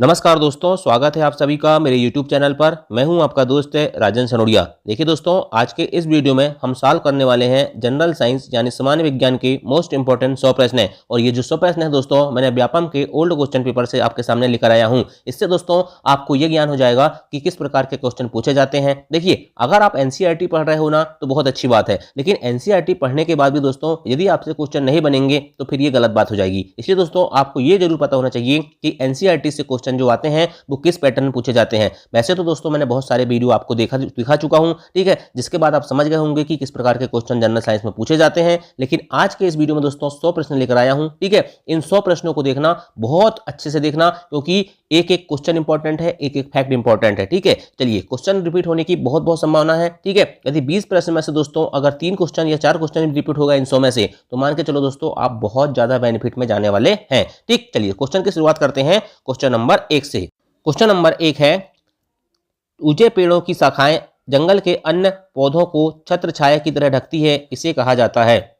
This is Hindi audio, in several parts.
नमस्कार दोस्तों, स्वागत है आप सभी का मेरे YouTube चैनल पर। मैं हूं आपका दोस्त राजन सनोडिया। देखिए दोस्तों, आज के इस वीडियो में हम सॉल्व करने वाले हैं जनरल साइंस यानी सामान्य विज्ञान के मोस्ट इंपॉर्टेंट 100 प्रश्न हैं। और ये जो 100 प्रश्न है दोस्तों, मैंने व्यापम के ओल्ड क्वेश्चन पेपर से आपके सामने लेकर आया हूँ। इससे दोस्तों आपको ये ज्ञान हो जाएगा कि किस प्रकार के क्वेश्चन पूछे जाते हैं। देखिए, अगर आप NCERT पढ़ रहे हो ना तो बहुत अच्छी बात है, लेकिन NCERT पढ़ने के बाद भी दोस्तों यदि आपसे क्वेश्चन नहीं बनेंगे तो फिर ये गलत बात हो जाएगी। इसलिए दोस्तों आपको ये जरूर पता होना चाहिए कि NCERT से क्वेश्चन जो आते हैं वो किस पैटर्न में पूछे जाते हैं। वैसे तो दोस्तों मैंने बहुत सारे वीडियो आपको दिखा चुका हूं, ठीक है, जिसके बाद आप समझ गए होंगे कि किस प्रकार के क्वेश्चन जनरल साइंस में पूछे जाते हैं। लेकिन आज के इस वीडियो में दोस्तों 100 प्रश्न लेकर आया हूं, ठीक है। इन 100 प्रश्नों को देखना, बहुत अच्छे से देखना, क्योंकि एक एक क्वेश्चन इंपॉर्टेंट है, एक एक फैक्ट इंपॉर्टेंट है, ठीक है। चलिए, क्वेश्चन रिपीट होने की बहुत बहुत संभावना है, ठीक है। यदि 20 प्रश्न में से दोस्तों अगर 3 क्वेश्चन या 4 क्वेश्चन रिपीट होगा इन 100 में से, तो मान के चलो दोस्तों आप बहुत ज्यादा बेनिफिट में जाने वाले हैं, ठीक। चलिए क्वेश्चन की शुरुआत करते हैं क्वेश्चन नंबर 1 से। क्वेश्चन नंबर 1 है, ऊंचे पेड़ों की शाखाएं जंगल के अन्य पौधों को छत्र छाया की तरह ढकती है, इसे कहा जाता है।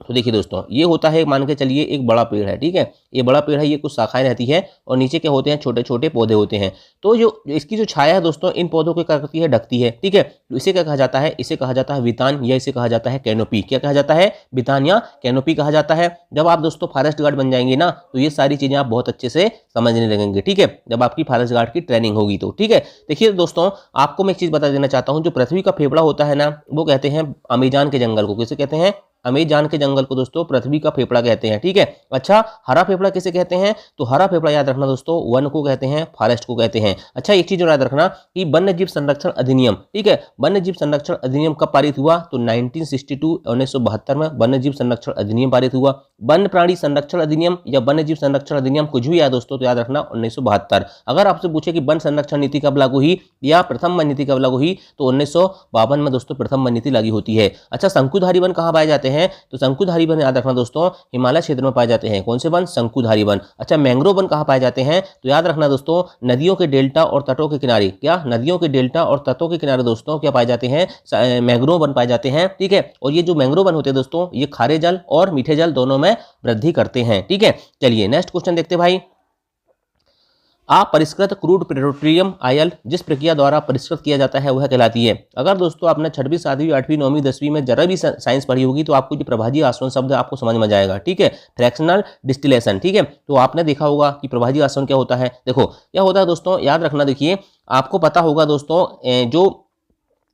तो देखिए दोस्तों, ये होता है, मान के चलिए एक बड़ा पेड़ है, ठीक है। ये बड़ा पेड़ है, ये कुछ शाखाएं रहती है और नीचे क्या होते हैं, छोटे छोटे पौधे होते हैं। तो जो इसकी जो छाया है दोस्तों इन पौधों को क्या करती है, ढकती है, ठीक है। तो इसे क्या कहा जाता है, इसे कहा जाता है वितान, या इसे कहा जाता है कैनोपी। क्या कहा जाता है, वितान या कैनोपी कहा जाता है। जब आप दोस्तों फॉरेस्ट गार्ड बन जाएंगे ना, तो ये सारी चीजें आप बहुत अच्छे से समझने लगेंगे, ठीक है, जब आपकी फॉरेस्ट गार्ड की ट्रेनिंग होगी तो, ठीक है। देखिए दोस्तों, आपको मैं एक चीज बता देना चाहता हूँ, जो पृथ्वी का फेफड़ा होता है ना, वो कहते हैं अमेजान के जंगल को। किसे कहते हैं, अमेजान के जंगल को दोस्तों पृथ्वी का फेफड़ा कहते हैं, ठीक है। अच्छा, हरा फेफड़ा किसे कहते हैं, तो हरा फेफड़ा याद रखना दोस्तों वन को कहते हैं, फॉरेस्ट को कहते हैं। अच्छा, एक चीज याद रखना कि वन्य जीव संरक्षण अधिनियम, ठीक है, वन्य जीव संरक्षण अधिनियम कब पारित हुआ, तो 1972 में वन्य जीव संरक्षण अधिनियम पारित हुआ। वन्य प्राणी संरक्षण अधिनियम या वन्य जीव संरक्षण अधिनियम कुछ भी याद दोस्तों तो याद रखना 1972। अगर आपसे पूछे कि वन संरक्षण नीति कब लागू हुई या प्रथम वन नीति कब लागू हुई, तो 1952 में दोस्तों प्रथम वन नीति लागू होती है। अच्छा, शंकुधारी वन कहाँ पाए जाते हैं, तो शंकुधारी वन याद रखना दोस्तों हिमालय क्षेत्र में पाए जाते हैं। कौन से वन, शंकुधारी वन। अच्छा, मैंग्रोव वन कहाँ पाए जाते हैं, तो याद रखना दोस्तों नदियों के डेल्टा और तटों के किनारे, क्या नदियों के डेल्टा और तटों के किनारे दोस्तों क्या पाए जाते हैं, मैंग्रोव वन पाए जाते हैं, ठीक है। और ये जो मैंग्रोव वन होते हैं दोस्तों, ये खारे जल और मीठे जल दोनों में वृद्धि करते हैं, ठीक है। चलिए नेक्स्ट क्वेश्चन देखते भाई। अपरिष्कृत क्रूड पेट्रोलियम ऑयल जिस प्रक्रिया द्वारा परिष्कृत किया जाता है वह कहलाती है। अगर दोस्तों आपने 6वीं 7वीं 8वीं 9वीं 10वीं में जरा भी साइंस पढ़ी होगी तो आपको जो प्रभाजी आसवन शब्द आपको समझ में जाएगा, ठीक है। फ्रैक्शनल डिस्टिलेशन, ठीक है। तो आपने देखा होगा कि प्रभाजी आसवन क्या होता है। देखो क्या होता है दोस्तों, याद रखना, देखिए आपको पता होगा दोस्तों, जो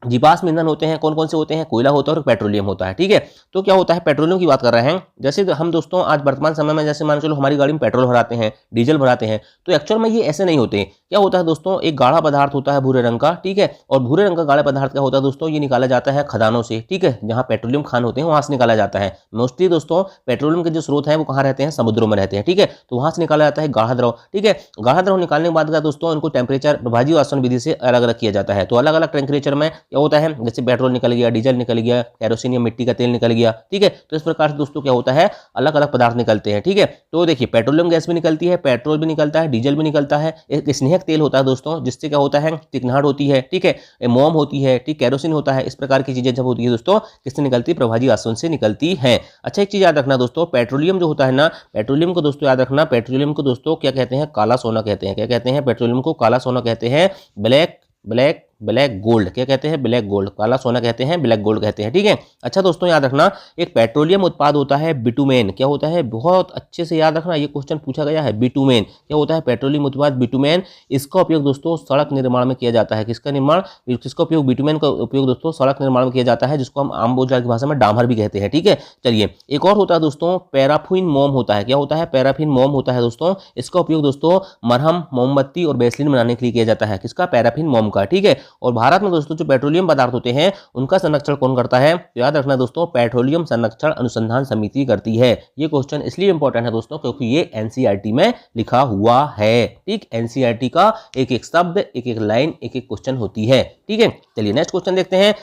जीवाश्म ईंधन होते हैं कौन कौन से होते हैं, कोयला होता है और पेट्रोलियम होता है, ठीक है। तो क्या होता है, पेट्रोलियम की बात कर रहे हैं। जैसे हम दोस्तों आज वर्तमान समय में जैसे मान चलो हमारी गाड़ी में पेट्रोल भराते हैं, डीजल भराते हैं, तो एक्चुअल में ये ऐसे नहीं होते। क्या होता है दोस्तों, एक गाढ़ा पदार्थ होता है भूरे रंग का, ठीक है। और भूरे रंग का गाढ़ा पदार्थ क्या होता है दोस्तों, ये निकाला जाता है खदानों से, ठीक है, जहाँ पेट्रोलियम खान होते हैं वहां से निकाला जाता है। मोस्टली दोस्तों पेट्रोलियम के जो स्रोत हैं वो कहाँ रहते हैं, समुद्रों में रहते हैं, ठीक है। तो वहां से निकाला जाता है गाढ़ा द्रव, ठीक है। गाढ़ा द्रव निकालने के बाद दोस्तों उनको टेम्परेचर प्रभाजी आसवन विधि से अलग अलग किया जाता है। तो अलग अलग टेम्परेचर में क्या होता है, जैसे पेट्रोल निकल गया, डीजल निकल गया, केरोसिन या मिट्टी का तेल निकल गया, ठीक है। तो इस प्रकार से दोस्तों क्या होता है, अलग अलग पदार्थ निकलते हैं, ठीक है। तो देखिए पेट्रोलियम गैस भी निकलती है, पेट्रोल भी निकलता है, डीजल भी निकलता है। एक स्नेहक तेल होता है दोस्तों, जिससे क्या होता है, चिकनाहट होती है, ठीक है, मोम होती है, ठीक, केरोसिन होता है। इस प्रकार की चीजें जब होती है दोस्तों किससे निकलती है, प्रभाजी आसवन से निकलती है। अच्छा, एक चीज याद रखना दोस्तों, पेट्रोलियम जो होता है ना, पेट्रोलियम को दोस्तों याद रखना, पेट्रोलियम को दोस्तों क्या कहते हैं, काला सोना कहते हैं। क्या कहते हैं, पेट्रोलियम को काला सोना कहते हैं, ब्लैक ब्लैक ब्लैक गोल्ड, क्या कहते हैं, ब्लैक गोल्ड, काला सोना कहते हैं, ब्लैक गोल्ड कहते हैं, ठीक है। अच्छा दोस्तों याद रखना, एक पेट्रोलियम उत्पाद होता है बिटुमेन। क्या होता है, बहुत अच्छे से याद रखना, ये क्वेश्चन पूछा गया है, बिटुमेन क्या होता है, पेट्रोलियम उत्पाद बिटुमेन। इसका उपयोग दोस्तों सड़क निर्माण में किया जाता है। किसका निर्माण, किसका उपयोग, बिटुमेन का उपयोग दोस्तों सड़क निर्माण में किया जाता है, जिसको हम आम बोलचाल की भाषा में डामर भी कहते हैं, ठीक है। चलिए एक और होता है दोस्तों, पैराफिन मोम होता है। क्या होता है, पैराफिन मोम होता है दोस्तों। इसका उपयोग दोस्तों मरहम, मोमबत्ती और बेसलिन बनाने के लिए किया जाता है। किसका, पैराफिन मोम का, ठीक है। और भारत में दोस्तों जो पेट्रोलियम पदार्थ होते हैं उनका संरक्षण कौन करता है, तो याद रखना दोस्तों पेट्रोलियम संरक्षण अनुसंधान समिति करती है। ये क्वेश्चन इसलिए इंपॉर्टेंट है दोस्तों क्योंकि ये NCERT में लिखा हुआ है, ठीक। NCERT का एक एक शब्द, एक एक लाइन, एक एक क्वेश्चन होती है, ठीक है। चलिए नेक्स्ट क्वेश्चन देखते हैं।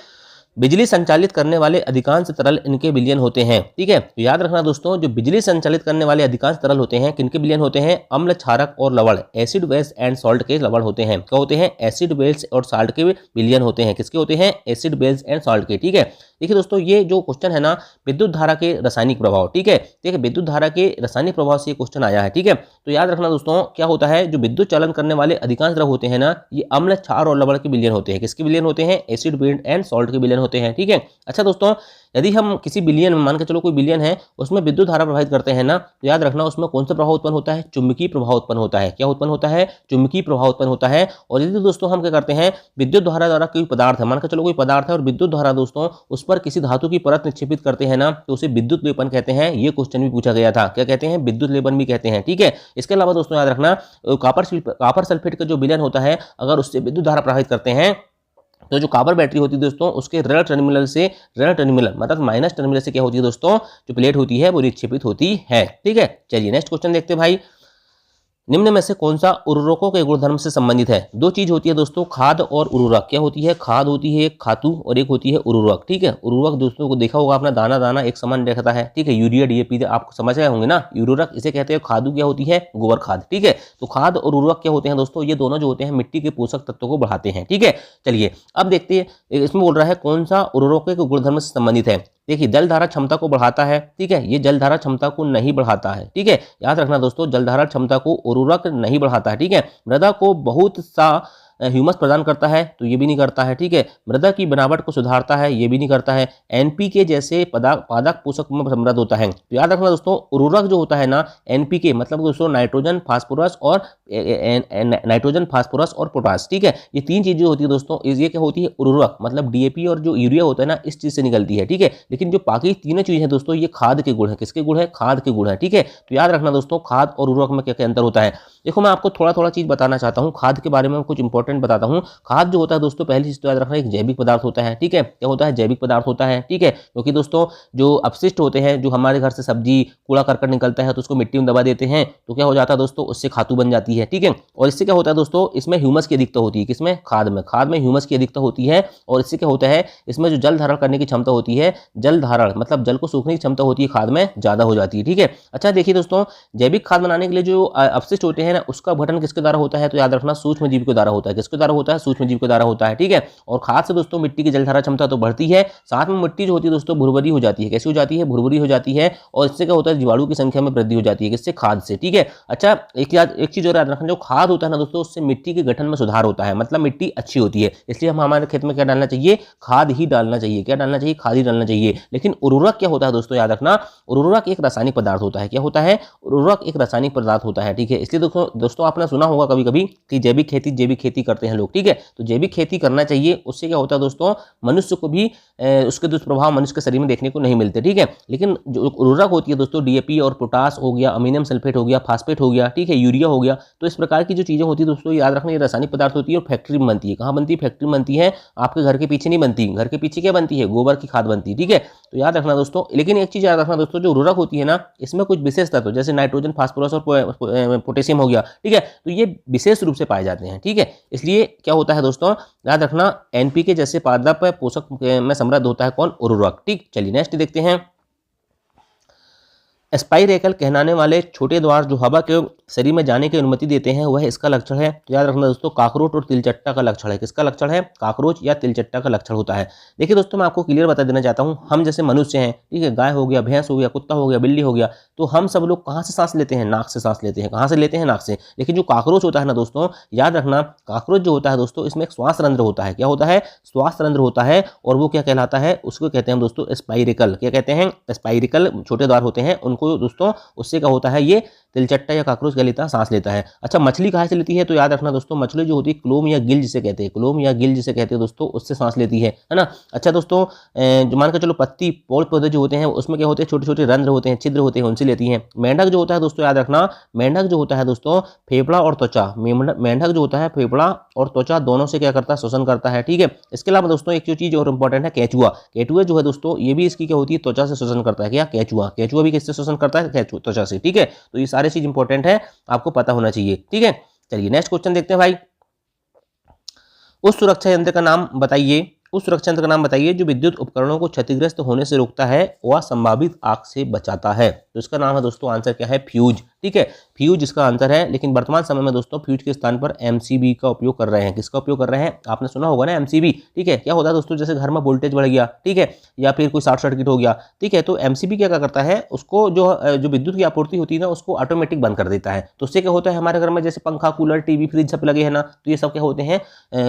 बिजली संचालित करने वाले अधिकांश तरल इनके विलयन होते हैं। ठीक है, तो याद रखना दोस्तों, जो बिजली संचालित करने वाले अधिकांश तरल होते हैं किनके विलयन होते हैं? अम्ल, क्षारक और लवण, एसिड बेस एंड सॉल्ट के लवण होते हैं। क्या होते हैं? एसिड बेस और साल्ट के विलयन होते हैं। किसके होते हैं? एसिड बेस एंड सॉल्ट के। ठीक है, देखिए दोस्तों, ये जो क्वेश्चन है ना, विद्युत धारा के रासायनिक प्रभाव। ठीक है, देखिए विद्युत धारा के रासायनिक प्रभाव से ये क्वेश्चन आया है। ठीक है, तो याद रखना दोस्तों, क्या होता है, जो विद्युत चालन करने वाले अधिकांश द्रव होते हैं ना, ये अम्ल, क्षार और लवण के विलयन होते हैं। किसके विलयन होते हैं? एसिड बेस एंड सॉल्ट के विलयन होते हैं। ठीक है, अच्छा दोस्तों, यदि हम किसी बिलियन में, मान के चलो कोई बिलियन है, उसमें विद्युत धारा प्रवाहित करते हैं ना, तो याद रखना उसमें कौन सा प्रभाव उत्पन्न होता है? चुंबकीय प्रभाव उत्पन्न होता है। क्या उत्पन्न होता है? चुंबकीय प्रभाव उत्पन्न होता है। और यदि दोस्तों हम क्या करते हैं, विद्युत धारा द्वारा कोई पदार्थ है, मान के चलो कोई पदार्थ है और विद्युत धारा दोस्तों उस पर किसी धातु की परत निक्षेपित करते हैं ना, तो उसे विद्युत लेपन कहते हैं। ये क्वेश्चन भी पूछा गया था। क्या कहते हैं? विद्युत लेपन भी कहते हैं। ठीक है, इसके अलावा दोस्तों याद रखना, कॉपर सल्फेट का जो विलयन होता है, अगर उससे विद्युत धारा प्रवाहित करते हैं, तो जो कॉपर बैटरी होती है दोस्तों, उसके ऋण टर्मिनल मतलब माइनस टर्मिनल से क्या होती है दोस्तों, जो प्लेट होती है वो निक्षेपित होती है। ठीक है, चलिए नेक्स्ट क्वेश्चन देखते हैं भाई। निम्न में से कौन सा उर्वरकों के गुणधर्म से संबंधित है? दो चीज होती है दोस्तों, खाद और उर्वरक। क्या होती है? खाद होती है एक खातु और एक होती है उर्वरक। ठीक है, उर्वरक दोस्तों को देखा होगा अपना, दाना दाना एक समान रहता है। ठीक है, यूरिया डीएपी आपको समझ गए होंगे ना। उर्वरक इसे कहते हैं, खादु क्या होती है? गोबर खाद। ठीक है, तो खाद और उर्वरक क्या होते हैं दोस्तों? ये दोनों जो होते हैं मिट्टी के पोषक तत्वों को बढ़ाते हैं। ठीक है, चलिए अब देखते हैं, इसमें बोल रहा है कौन सा उर्वरकों के गुणधर्म से संबंधित है। देखिए, जलधारा क्षमता को बढ़ाता है। ठीक है, ये जलधारा क्षमता को नहीं बढ़ाता है। ठीक है, याद रखना दोस्तों, जलधारा क्षमता को उर्वरक नहीं बढ़ाता है। ठीक है, मृदा को बहुत सा ह्यूमस प्रदान करता है, तो ये भी नहीं करता है। ठीक है, मृदा की बनावट को सुधारता है, ये भी नहीं करता है। एनपीके जैसे पादप पोषक में समृद्ध होता है। तो याद रखना दोस्तों, उर्वरक जो होता है ना, एनपीके मतलब दोस्तों नाइट्रोजन, फास्फोरस और पोटास। ठीक है, ये तीन चीजें होती है दोस्तों, ये क्या होती है? उर्वरक मतलब डीएपी और जो यूरिया होता है ना, इस चीज से निकलती है। ठीक है, लेकिन जो बाकी तीनों चीज है दोस्तों, ये खाद के गुण है। किसके गुण है? खाद के गुण है। ठीक है, तो याद रखना दोस्तों, खाद और उर्वरक में क्या क्या अंतर होता है। देखो, मैं आपको थोड़ा थोड़ा चीज बताना चाहता हूँ खाद के बारे में, कुछ इंपॉर्टेंट बताता हूँ। खाद जो होता है दोस्तों, पहली चीज तो याद रखना, एक जैविक पदार्थ होता है। ठीक है, क्या होता है? जैविक पदार्थ होता है। ठीक है, क्योंकि दोस्तों जो अपशिष्ट होते हैं, जो हमारे घर से सब्जी कूड़ा करकट निकलता है, तो उसको मिट्टी में दबा देते हैं, तो क्या हो जाता है दोस्तों, उससे खातू बन जाती है। ठीक है, और इससे क्या होता है दोस्तों, इसमें ह्यूमस की अधिकता होती है। किसमें? खाद में ह्यूमस की अधिकता होती है। और इससे क्या होता है, इसमें जो जल धारण करने की क्षमता होती है, जल धारण मतलब जल को सूखने की क्षमता होती है, खाद में ज्यादा हो जाती है। ठीक है, अच्छा देखिए दोस्तों, जैविक खाद बनाने के लिए जो अपशिष्ट होते हैं ना, उसका गठन किसके द्वारा होता है? तो याद रखना, सूक्ष्म जीव के द्वारा होता है। किसके द्वारा होता है? सूक्ष्म जीव के द्वारा होता है। ठीक है, और खाद से दोस्तों मिट्टी की जलधारा क्षमता तो बढ़ती है, साथ में मिट्टी जो होती है दोस्तों भुरभुरी हो जाती है। कैसी हो जाती है? भुरभुरी हो जाती है। और इससे क्या होता है? जीवाणु की संख्या में वृद्धि हो जाती है। किससे? खाद से। ठीक है, अच्छा एक चीज और याद रखना, जो खाद होता है ना दोस्तों, उससे मिट्टी के गठन में सुधार होता है, मतलब मिट्टी अच्छी होती है। इसलिए हम हमारे खेत में क्या डालना चाहिए? खाद ही डालना चाहिए। क्या डालना चाहिए? खाद ही डालना चाहिए। लेकिन उर्वरक क्या होता है दोस्तों? याद रखना, उर्वरक एक रासायनिक पदार्थ होता है। क्या होता है? उर्वरक एक रासायनिक पदार्थ होता है। ठीक है, इसलिए दोस्तों आपने सुना होगा कभी कभी कि जैविक खेती करते हैं लोग। ठीक है, तो जैविक खेती करना चाहिए। उससे क्या होता है दोस्तों, मनुष्य को भी उसके दुष्प्रभाव मनुष्य के शरीर में देखने को नहीं मिलते। ठीक है, लेकिन जो उर्वरक होती है दोस्तों, डीएपी और पोटास हो गया, अमीनियम सल्फेट हो गया, फास्फेट हो गया, ठीक है, यूरिया हो गया, तो इस प्रकार की जो चीजें होती है दोस्तों, याद रखना, ये रासायनिक पदार्थ होती है और फैक्ट्री में बनती है। कहाँ बनती है? फैक्ट्री में बनती है, आपके घर के पीछे नहीं बनती। घर के पीछे क्या बनती है? गोबर की खाद बनती है। ठीक है, तो याद रखना दोस्तों, लेकिन एक चीज याद रखना दोस्तों, जो उर्वरक होती है ना, इसमें कुछ विशेष तत्व जैसे नाइट्रोजन, फास्फोरस और पोटेशियम हो गया। ठीक है, तो ये विशेष रूप से पाए जाते हैं। ठीक है, इसलिए क्या होता है दोस्तों, याद रखना, एनपीके जैसे पादप पोषक में समृद्ध होता है कौन? उर्वरक। ठीक, चलिए नेक्स्ट देखते हैं। स्पाइरेकल कहलाने वाले छोटे द्वार जो हवा के शरीर में जाने की अनुमति देते हैं, वह इसका लक्षण है। तो याद रखना दोस्तों, काकरोच और तिलचट्टा का लक्षण है। किसका लक्षण है? काकरोच या तिलचट्टा का लक्षण होता है। देखिए दोस्तों, मैं आपको क्लियर बता देना चाहता हूं, हम जैसे मनुष्य हैं, ठीक है, गाय हो गया, भैंस हो गया, कुत्ता हो गया, बिल्ली हो गया, तो हम सब लोग कहाँ से सांस लेते हैं? नाक से सांस लेते हैं। कहाँ से लेते हैं? नाक से। लेकिन जो काकरोच होता है ना दोस्तों, याद रखना, काकरोच जो होता है दोस्तों, इसमें एक श्वास रंध्र होता है। क्या होता है? श्वास रंध्र होता है, और वो क्या कहलाता है? उसको कहते हैं दोस्तों स्पाइरिकल। क्या कहते हैं? स्पाइरिकल छोटे द्वार होते हैं उनको दोस्तों, उससे क्या होता है? ये तिलचट्टा या काकरोच क्या लेता है? सांस लेता है। अच्छा, मछली कहाँ से लेती है? तो याद रखना दोस्तों, मछली जो होती है क्लोम या गिल जिसे कहते हैं, क्लोम या गिल जिसे कहते हैं दोस्तों, उससे सांस लेती है ना। अच्छा दोस्तों, जो मान के चलो पत्ती पेड़ पौधे जो होते हैं उसमें क्या होते हैं? छोटे छोटे रंध्र होते हैं, छिद्र होते हैं, उनसे लेती हैं। मेंढक जो होता है दोस्तों, याद रखना, मेंढक जो होता है दोस्तों, फेफड़ा और त्वचा, मेंढक जो होता है फेफड़ा और त्वचा दोनों से क्या करता है? शोषण करता है। ठीक है, इसके अलावा दोस्तों एक जो चीज और इंपॉर्टेंट है, केचुआ। केचुआ जो है दोस्तों, ये भी इसकी क्या होती है? त्वचा से शोषण करता है। क्या? केचुआ। केचुआ भी किससे शोषण करता है? त्वचा से। ठीक है, तो ये सारी चीज इंपॉर्टेंट है, आपको पता होना चाहिए। ठीक है, चलिए नेक्स्ट क्वेश्चन देखते हैं भाई। उस सुरक्षा यंत्र का नाम बताइए उस सुरक्षा यंत्र का नाम बताइए जो विद्युत उपकरणों को क्षतिग्रस्त होने से रोकता है व संभावित आग से बचाता है। तो इसका नाम है दोस्तों, आंसर क्या है, फ्यूज। ठीक है, फ्यूज इसका आंसर है। लेकिन वर्तमान समय में दोस्तों फ्यूज के स्थान पर एमसीबी का उपयोग कर रहे हैं। किसका उपयोग कर रहे हैं, आपने सुना होगा ना एमसीबी। ठीक है, क्या होता है दोस्तों, जैसे घर में वोल्टेज बढ़ गया, ठीक है, या फिर कोई शॉर्ट सर्किट हो गया, ठीक है, तो एमसीबी क्या करता है, उसको जो विद्युत की आपूर्ति होती है ना, उसको ऑटोमेटिक बंद कर देता है। तो उससे क्या होता है, हमारे घर में जैसे पंखा, कूलर, टीवी, फ्रिज सब लगे हैं ना, तो ये सब क्या होते हैं,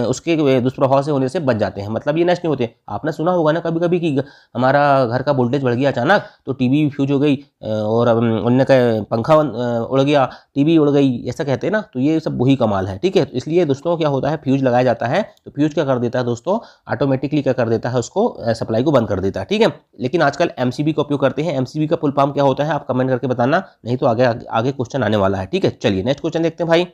उसके दुष्प्रभाव से होने से बच जाते हैं। मतलब ये नष्ट नहीं होते। आपने सुना होगा ना कभी कभी कि हमारा घर का वोल्टेज बढ़ गया अचानक, तो टीवी फ्यूज हो गई और अन्य का पंखा उड़ गया, टीवी उड़ गई, ऐसा कहते हैं ना। तो ये सब वही कमाल है। ठीक है, तो इसलिए दोस्तों क्या होता है, फ्यूज लगाया जाता है। तो फ्यूज क्या कर देता है दोस्तों, ऑटोमेटिकली क्या कर देता है, उसको सप्लाई को बंद कर देता है। ठीक है, लेकिन आजकल एमसीबी का उपयोग करते हैं। एमसीबी का फुल फॉर्म क्या होता है, आप कमेंट करके बताना, नहीं तो आगे क्वेश्चन आने वाला है। ठीक है, चलिए नेक्स्ट क्वेश्चन देखते हैं भाई।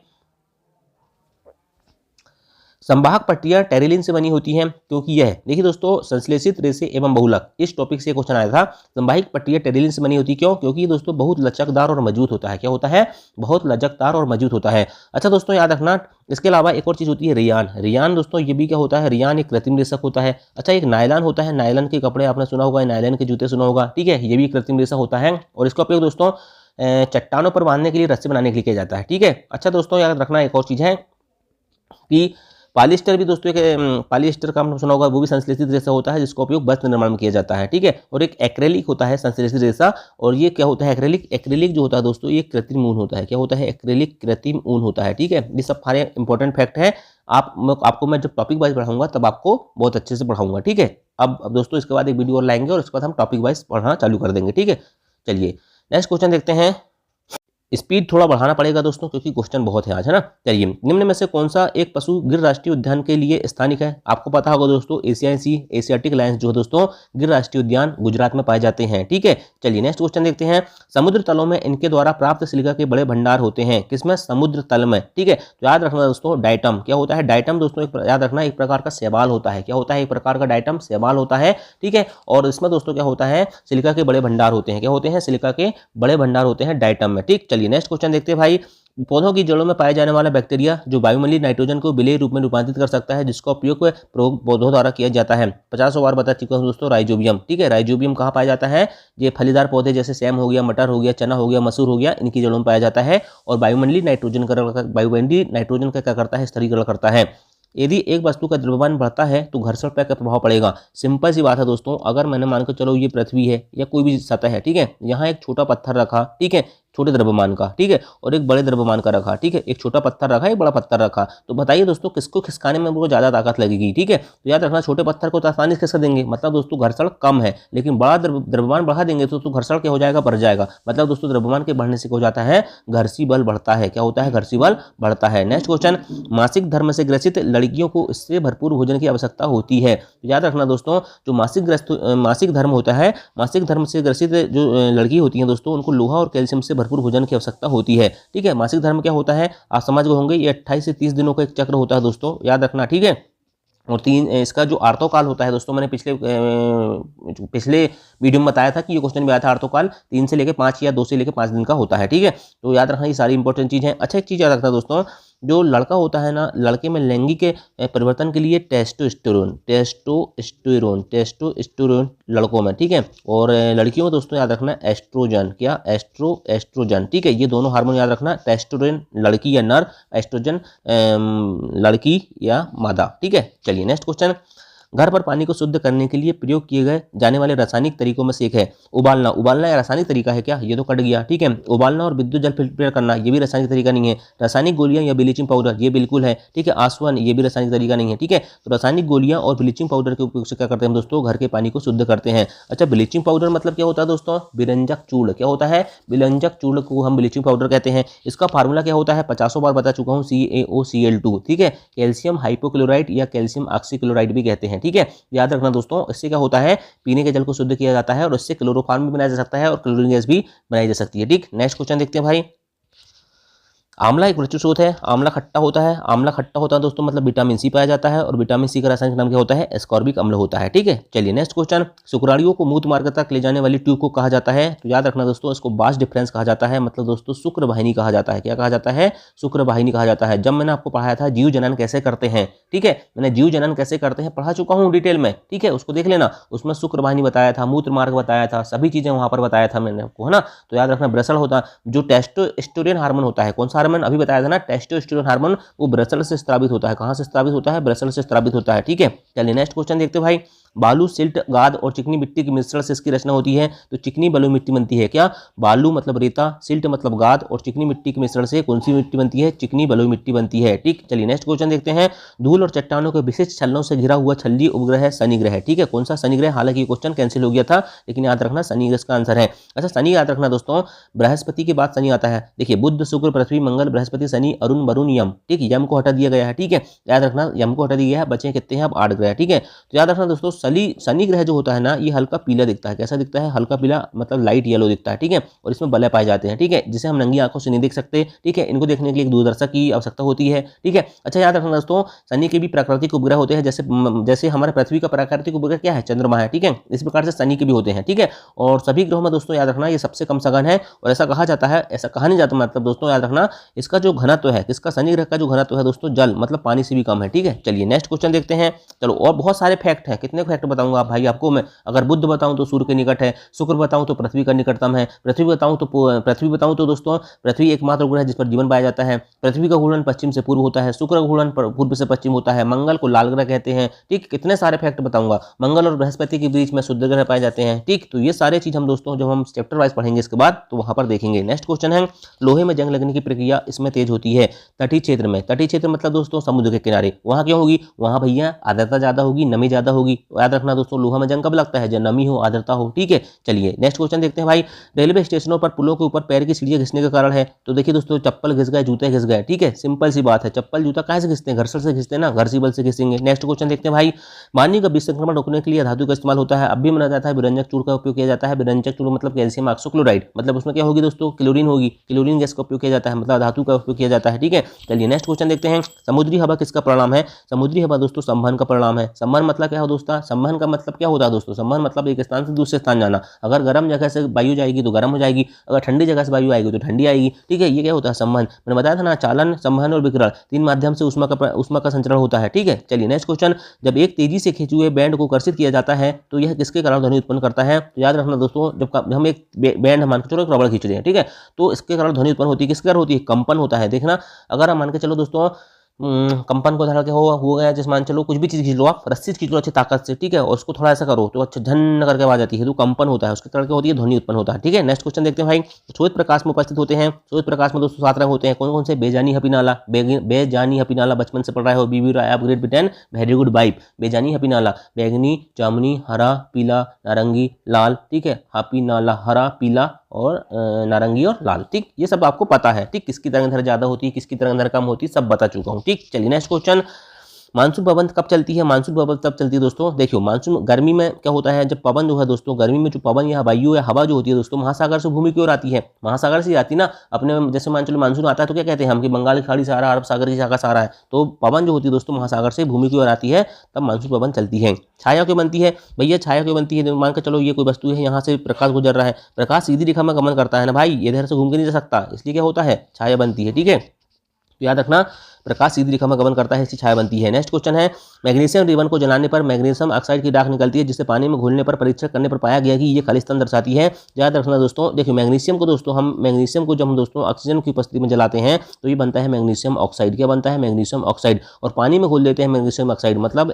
संवाहक पट्टियां टेरिलिन से बनी होती हैं क्योंकि यह, देखिए दोस्तों, संश्लेषित रेशे एवं बहुलक, इस टॉपिक से क्वेश्चन आया था। संवाहक पट्टियां टेरिलिन से बनी होती क्यों, क्योंकि दोस्तों बहुत लचकदार और मजबूत होता है। क्या होता है, बहुत लचकदार और मजबूत होता है। अच्छा दोस्तों याद रखना, इसके अलावा एक और चीज होती है रियान। रियान दोस्तों ये भी क्या होता है, रियान एक कृत्रिम रेशक होता है। अच्छा, एक नायलॉन होता है, नायलॉन के कपड़े आपने सुना होगा, नायलॉन के जूते सुना होगा। ठीक है, ये भी कृत्रिम रेशक होता है और इसका उपयोग दोस्तों चट्टानों पर बांधने के लिए, रस्सी बनाने के लिए किया जाता है। ठीक है, अच्छा दोस्तों याद रखना एक और चीज है कि पॉलिएस्टर भी दोस्तों एक, पॉलिएस्टर का आपने सुना होगा, वो भी संश्लेषित रेशा होता है जिसका उपयोग वस्त्र निर्माण में किया जाता है। ठीक है, और एक एक्रेलिक होता है संश्लेषित रेशा, और ये क्या होता है, एक्रेलिक। एक्रेलिक जो होता है दोस्तों, ये कृत्रिम ऊन होता है। क्या होता है, एक्रेलिक कृत्रिम ऊन होता है। ठीक है, ये सब सारे इंपॉर्टेंट फैक्ट है। आपको मैं जब टॉपिक वाइज पढ़ाऊंगा तब आपको बहुत अच्छे से पढ़ाऊंगा। ठीक है, अब दोस्तों इसके बाद एक वीडियो और लाएंगे और उसके बाद हम टॉपिक वाइज पढ़ना चालू कर देंगे। ठीक है, चलिए नेक्स्ट क्वेश्चन देखते हैं। स्पीड थोड़ा बढ़ाना पड़ेगा दोस्तों क्योंकि क्वेश्चन बहुत है आज, है ना। चलिए, निम्न में से कौन सा एक पशु गिर राष्ट्रीय उद्यान के लिए स्थानिक है। आपको पता होगा दोस्तों, एशियाटिक लायंस जो है दोस्तों गिर राष्ट्रीय उद्यान गुजरात में पाए जाते हैं। ठीक है, चलिए नेक्स्ट क्वेश्चन देखते हैं। समुद्र तलों में इनके द्वारा प्राप्त सिलिका के बड़े भंडार होते हैं, किसमें, समुद्र तल में। ठीक है, तो याद रखना दोस्तों, डाइटम क्या होता है, डाइटम दोस्तों याद रखना एक प्रकार का शैवाल होता है। क्या होता है, एक प्रकार का डाइटम शैवाल होता है। ठीक है, और इसमें दोस्तों क्या होता है, सिलिका के बड़े भंडार होते हैं। क्या होते हैं, सिलिका के बड़े भंडार होते हैं डाइटम में। ठीक, चलिए नेक्स्ट क्वेश्चन देखते हैं भाई। पौधों की जड़ों में पाए जाने वाला बैक्टीरिया जो वायुमंडलीय नाइट्रोजन को विलेय रूप में रूपांतरित कर सकता है, जिसका उपयोग पौधों द्वारा किया जाता है, 50 बार बता चुका हूं दोस्तों, राइजोबियम। ठीक है, राइजोबियम कहाँ पाया जाता है, ये फलीदार पौधे जैसे सैम हो गया, मटर हो गया, चना हो गया, मसूर हो गया, इनकी जड़ों में पाया जाता है। और वायुमंडलीय नाइट्रोजन का क्या करता है, स्थिरीकरण करता है। यदि एक वस्तु का द्रव्यमान बढ़ता है तो घर्षण पर क्या प्रभाव पड़ेगा। सिंपल सी बात है दोस्तों, अगर मैंने मान के चलो ये पृथ्वी है या कोई भी सतह है, ठीक है, यहाँ एक छोटा पत्थर रखा, ठीक है, छोटे द्रव्यमान का, ठीक है, और एक बड़े द्रव्यमान का रखा। ठीक है, एक छोटा पत्थर रखा, एक बड़ा पत्थर रखा, तो बताइए दोस्तों किसको खिसकाने में वो ज्यादा ताकत लगेगी। ठीक है, तो याद रखना छोटे पत्थर को तो आसानी से खिसका देंगे, मतलब दोस्तों घर्षण कम है। लेकिन बड़ा द्रव्यमान बढ़ा देंगे तो घर्षण क्या हो जाएगा, बढ़ जाएगा। मतलब दोस्तों द्रव्यमान के बढ़ने से क्या हो जाता है, घर्षी बल बढ़ता है। क्या होता है, घर्षी बल बढ़ता है। नेक्स्ट क्वेश्चन, मासिक धर्म से ग्रसित लड़कियों को इससे भरपूर भोजन की आवश्यकता होती है। तो याद रखना दोस्तों, जो मासिक धर्म होता है, मासिक धर्म से ग्रसित जो लड़की होती है दोस्तों, उनको लोहा और कैल्शियम से भरपूर भोजन की आवश्यकता होती है। ठीक है, मासिक धर्म क्या होता है, आप समझ गए होंगे, ये 28 से 30 दिनों का एक चक्र होता है दोस्तों, याद रखना। ठीक है, और इसका जो आर्तोकाल होता है दोस्तों, मैंने पिछले वीडियो में बताया था कि ये क्वेश्चन भी आया था, आर्तोकाल 3 से लेकर 5 या 2 से लेकर 5 दिन का होता है। ठीक है, तो याद रखना ये सारी इंपॉर्टेंट चीज़ है। अच्छा, एक चीज़ याद रखना दोस्तों, जो लड़का होता है ना, लड़के में लैंगिक परिवर्तन के लिए टेस्टोस्टेरोन लड़कों में, ठीक है, और लड़कियों में दोस्तों याद रखना एस्ट्रोजन। क्या, एस्ट्रोजन। ठीक है, ये दोनों हार्मोन याद रखना, टेस्टोस्टेरोन लड़की या नर, एस्ट्रोजन लड़की या मादा। ठीक है, चलिए नेक्स्ट क्वेश्चन। घर पर पानी को शुद्ध करने के लिए प्रयोग किए गए जाने वाले रासायनिक तरीकों में से एक है उबालना। उबालना या रासायनिक तरीका है क्या, ये तो कट गया। ठीक है, उबालना और विद्युत जल फिल्टर करना, ये भी रासायनिक तरीका नहीं है। रासायनिक गोलियां या ब्लीचिंग पाउडर, ये बिल्कुल है। ठीक है, आसवन, ये भी रासायनिक तरीका नहीं है। ठीक है, तो रासायनिक गोलियां और ब्लीचिंग पाउडर के उपयोग से क्या करते हैं दोस्तों, घर के पानी को शुद्ध करते हैं। अच्छा, ब्लीचिंग पाउडर मतलब क्या होता है दोस्तों, विरंजक चूर्ण। क्या होता है, विरंजक चूर्ण को हम ब्लीचिंग पाउडर कहते हैं। इसका फार्मूला क्या होता है, 50 बार बता चुका हूँ, CaOCl2। ठीक है, कैल्शियम हाइपोक्लोराइड या कैल्शियम ऑक्सीक्लोराइड भी कहते हैं। ठीक है, याद रखना दोस्तों, इससे क्या होता है, पीने के जल को शुद्ध किया जाता है और इससे क्लोरोफॉर्म भी बनाया जा सकता है और क्लोरीन गैस भी बनाई जा सकती है। ठीक, नेक्स्ट क्वेश्चन देखते हैं भाई। आंवला एक वृक्ष स्रोत है, आंवला खट्टा होता है, आंवला खट्टा होता है दोस्तों मतलब विटामिन सी पाया जाता है और विटामिन सी का रासायनिक नाम क्या होता है, एस्कॉर्बिक अम्ल होता है। ठीक है, चलिए नेक्स्ट क्वेश्चन, शुक्राणुओं को मूत्र मार्ग तक ले जाने वाली ट्यूब को कहा जाता है, तो याद रखना दोस्तों इसको बास डिफरेंस कहा जाता है, मतलब दोस्तों शुक्र वाहिनी कहा जाता है। क्या कहा जाता है, शुक्र वाहिनी कहा जाता है। जब मैंने आपको पढ़ाया था जीव जनन कैसे करते हैं, ठीक है, मैंने जीव जनन कैसे करते हैं पढ़ा चुका हूँ डिटेल में, ठीक है, उसको देख लेना, उसमें शुक्र वाहिनी बताया था, मूत्र मार्ग बताया था, सभी चीजें वहां पर बताया था मैंने आपको, है ना। तो याद रखना ब्रसल होता जो टेस्टोस्टेरोन हार्मोन होता है, कौन सा हार्मोन अभी बताया था ना, टेस्टोस्टेरोन हार्मोन, वो ब्रसल से स्रावित होता है। कहां से स्रावित होता है, ब्रसल से स्रावित होता है। ठीक है, चलिए नेक्स्ट क्वेश्चन देखते हैं भाई, बालू, सिल्ट, गाद और चिकनी मिट्टी के मिश्रण से इसकी रचना होती है, तो चिकनी बलुई मिट्टी बनती है। क्या, बालू मतलब रेता, सिल्ट मतलब गाद और चिकनी मिट्टी के मिश्रण से कौन सी मिट्टी बनती है, चिकनी बलुई मिट्टी बनती है। ठीक, चलिए नेक्स्ट क्वेश्चन देखते हैं, धूल और चट्टानों के विशिष्ट छल्लों से घिरा हुआ छल्ली उपग्रह है शनि ग्रह। ठीक है, कौन सा शनि ग्रह, हालांकि ये क्वेश्चन कैंसिल हो गया था, लेकिन याद रखना शनि ग्रह का आंसर है। अच्छा, शनि याद रखना दोस्तों, बृहस्पति के बाद शनि आता है। देखिए बुध, शुक्र, पृथ्वी, मंगल, बृहस्पति, शनि, अरुण, वरुण, यम। ठीक, यम को हटा दिया गया है। ठीक है, याद रखना यम को हटा दिया गया है, बचे कितने हैं अब 8 ग्रह। ठीक है, तो याद रखना दोस्तों शनि ग्रह जो होता है ना, ये हल्का पीला दिखता है। कैसा दिखता है, हल्का पीला मतलब लाइट येलो दिखता है। ठीक है, और इसमें बलय पाए जाते हैं। ठीक है, जिसे हम नंगी आंखों से नहीं देख सकते। ठीक है, इनको देखने के लिए एक दूरदर्शक की आवश्यकता होती है। ठीक है, अच्छा याद रखना दोस्तों, शनि के भी प्राकृतिक उपग्रह होते हैं, जैसे हमारे पृथ्वी का प्राकृतिक उपग्रह क्या है, चंद्रमा है। ठीक है, इस प्रकार से शनि के भी होते हैं। ठीक है, और सभी ग्रहों में दोस्तों याद रखना ये सबसे कम सघन है, और ऐसा कहा जाता है, ऐसा कहा नहीं जाता, मतलब दोस्तों याद रखना इसका जो घनत्व है, किसका, शनि ग्रह का जो घनत्व है दोस्तों, जल मतलब पानी से भी कम है। ठीक है, चलिए नेक्स्ट क्वेश्चन देखते हैं। चलो, और बहुत सारे फैक्ट हैं, कितने फैक्ट बताऊंगा आप भाई आपको मैं, अगर बुध बताऊं तो सूर्य के निकट है, शुक्र बताऊं तो पृथ्वी का निकटतम है, पृथ्वी बताऊं तो दोस्तों पृथ्वी एकमात्र ग्रह है जिस पर जीवन पाया जाता है, पृथ्वी का घूर्णन पश्चिम से पूर्व होता है, शुक्र का घूर्णन पूर्व से पश्चिम होता है, मंगल को लाल ग्रह कहते हैं। ठीक, कितने सारे फैक्ट बताऊंगा, मंगल और बृहस्पति के बीच में शुद्ध ग्रह पाए जाते हैं। ठीक, तो ये सारे चीज हम दोस्तों जब हम चैप्टर वाइज पढ़ेंगे इसके बाद तो वहां पर देखेंगे। नेक्स्ट क्वेश्चन है, लोहे में जंग लगने की प्रक्रिया इसमें तेज होती है तटीय क्षेत्र में। तटीय क्षेत्र मतलब दोस्तों समुद्र के किनारे, वहां क्यों होगी, वहां भैया आर्द्रता ज्यादा होगी, नमी ज्यादा होगी। याद रखना दोस्तों लोहा में जंग कब लगता है, जब नमी हो, आर्द्रता हो। ठीक है, चलिए नेक्स्ट क्वेश्चन देखते हैं भाई, रेलवे स्टेशनों पर पुलों के ऊपर पैर की सीढ़ियां घिसने का कारण है, तो देखिए दोस्तों चप्पल घिस गए, जूते घिस गए। ठीक है, सिंपल सी बात है, चप्पल जूता कैसे घिसते हैं, घर्षण से घिसते हैं ना, घर्षी बल से घिसेंगे। नेक्स्ट क्वेश्चन देखते हैं भाई, पानी का विसंक्रमण रोकने के लिए धातु का इस्तेमाल होता है, अब भी माना जाता है विरंजक चूर्ण का उपयोग किया जाता है। विरंजक चूर्ण मतलब कैल्शियम ऑक्सोक्लोराइड, मतलब उसमें क्या होगी दोस्तों, क्लोरीन होगी, क्लोरीन गैस का उपयोग किया जाता है, मतलब धातु का उपयोग किया जाता है। ठीक है, चलिए नेक्स्ट क्वेश्चन देखते हैं, समुद्री हवा किसका परिणाम है, समुद्री हवा दोस्तों संवहन का परिणाम है। संवहन मतलब क्या हो दोस्तों, संवहन का मतलब क्या होता है दोस्तों, संवहन मतलब एक स्थान से दूसरे स्थान जाना। अगर गर्म जगह से वायु जाएगी तो गर्म हो जाएगी, अगर ठंडी जगह से वायु आएगी तो ठंडी आएगी। ठीक है, ये क्या होता है, संवहन। मैंने बताया था ना, चालन, संवहन और विकिरण, तीन माध्यम से उष्मा का संचरण होता है। ठीक है, चलिए नेक्स्ट क्वेश्चन, जब एक तेजी से खींचे हुए बैंड को कर्षित किया जाता है तो यह किसके कारण ध्वनि उत्पन्न करता है, तो याद रखना दोस्तों, जब हम एक बैंड मान के चलो एक रबड़ खींच रहे हैं, ठीक है, तो इसके कारण ध्वनि उत्पन्न होती है, किसके कारण होती है, कंपन होता है। देखना, अगर हम मान के चलो दोस्तों कंपन को धरा के हो गया, जैसे मान चलो कुछ भी चीज खींच लो, आप रस्सी खींच लो अच्छी ताकत से, ठीक है, और उसको थोड़ा ऐसा करो तो अच्छा झन करके आवाज आती है, तो कंपन होता है, उसके कारण क्या होती है, ध्वनि उत्पन्न होता है। ठीक है, नेक्स्ट क्वेश्चन देखते हैं भाई, श्वेत प्रकाश में उपस्थित होते हैं, श्वेत प्रकाश में दोस्तों 7 रंग होते हैं, कौन कौन से, बेजानी हपीनाला, बेजानी हपीनाला बचपन से पढ़ रहे हो, बीबी राय अपग्रेड बिटेन, वेरी गुड वाइब। बेजानी हपीनाला, बैगनी, जामुनी, हरा, पीला, नारंगी, लाल। ठीक है, हपीनाला हरा, पीला और नारंगी और लाल। ठीक, ये सब आपको पता है। ठीक, किसकी तरंग ज्यादा होती है, किसकी तरंग कम होती है, सब बता चुका हूँ। ठीक, चलिए नेक्स्ट क्वेश्चन, मानसून पवन कब चलती है, मानसून पवन तब चलती है दोस्तों, देखियो मानसून गर्मी में क्या होता है, जब पवन जो है दोस्तों, गर्मी में जो पवन या वायु या हवा जो होती है दोस्तों, महासागर से भूमि की ओर आती है, महासागर से आती है ना अपने, जैसे मान चलो मानसून आता है तो क्या कहते हैं हम कि बंगाल की खाड़ी से आ रहा है, अरब सागर की शाखा से आ रहा है, तो पवन जो होती है दोस्तों महासागर से भूमि की ओर आती है, तब मानसून पवन चलती है। छाया क्यों बनती है भैया, छाया क्यों बनती है, मान के चलो ये कोई वस्तु है, यहाँ से प्रकाश गुजर रहा है, प्रकाश सीधी रेखा में गमन करता है ना भाई, ये इधर से घूम के नहीं जा सकता, इसलिए क्या होता है, छाया बनती है। ठीक है, तो याद रखना प्रकाश सीधी रेखा में गमन करता है, इसकी छाया बनती है। नेक्स्ट क्वेश्चन है, मैग्नीशियम रिबन को जलाने पर मैग्नीशियम ऑक्साइड की राख निकलती है, जिसे पानी में घुलने पर परीक्षण करने पर पाया गया कि ये खालिस्तान दर्शाती है। याद रखना दोस्तों, देखिए मैग्नीशियम को दोस्तों जब हम दोस्तों ऑक्सीजन की उपस्थिति में जलाते हैं तो ये बनता है मैग्नीशियम ऑक्साइड। क्या बनता है, मैग्नीशियम ऑक्साइड, और पानी में घोल देते हैं मैग्नीशियम ऑक्साइड, मतलब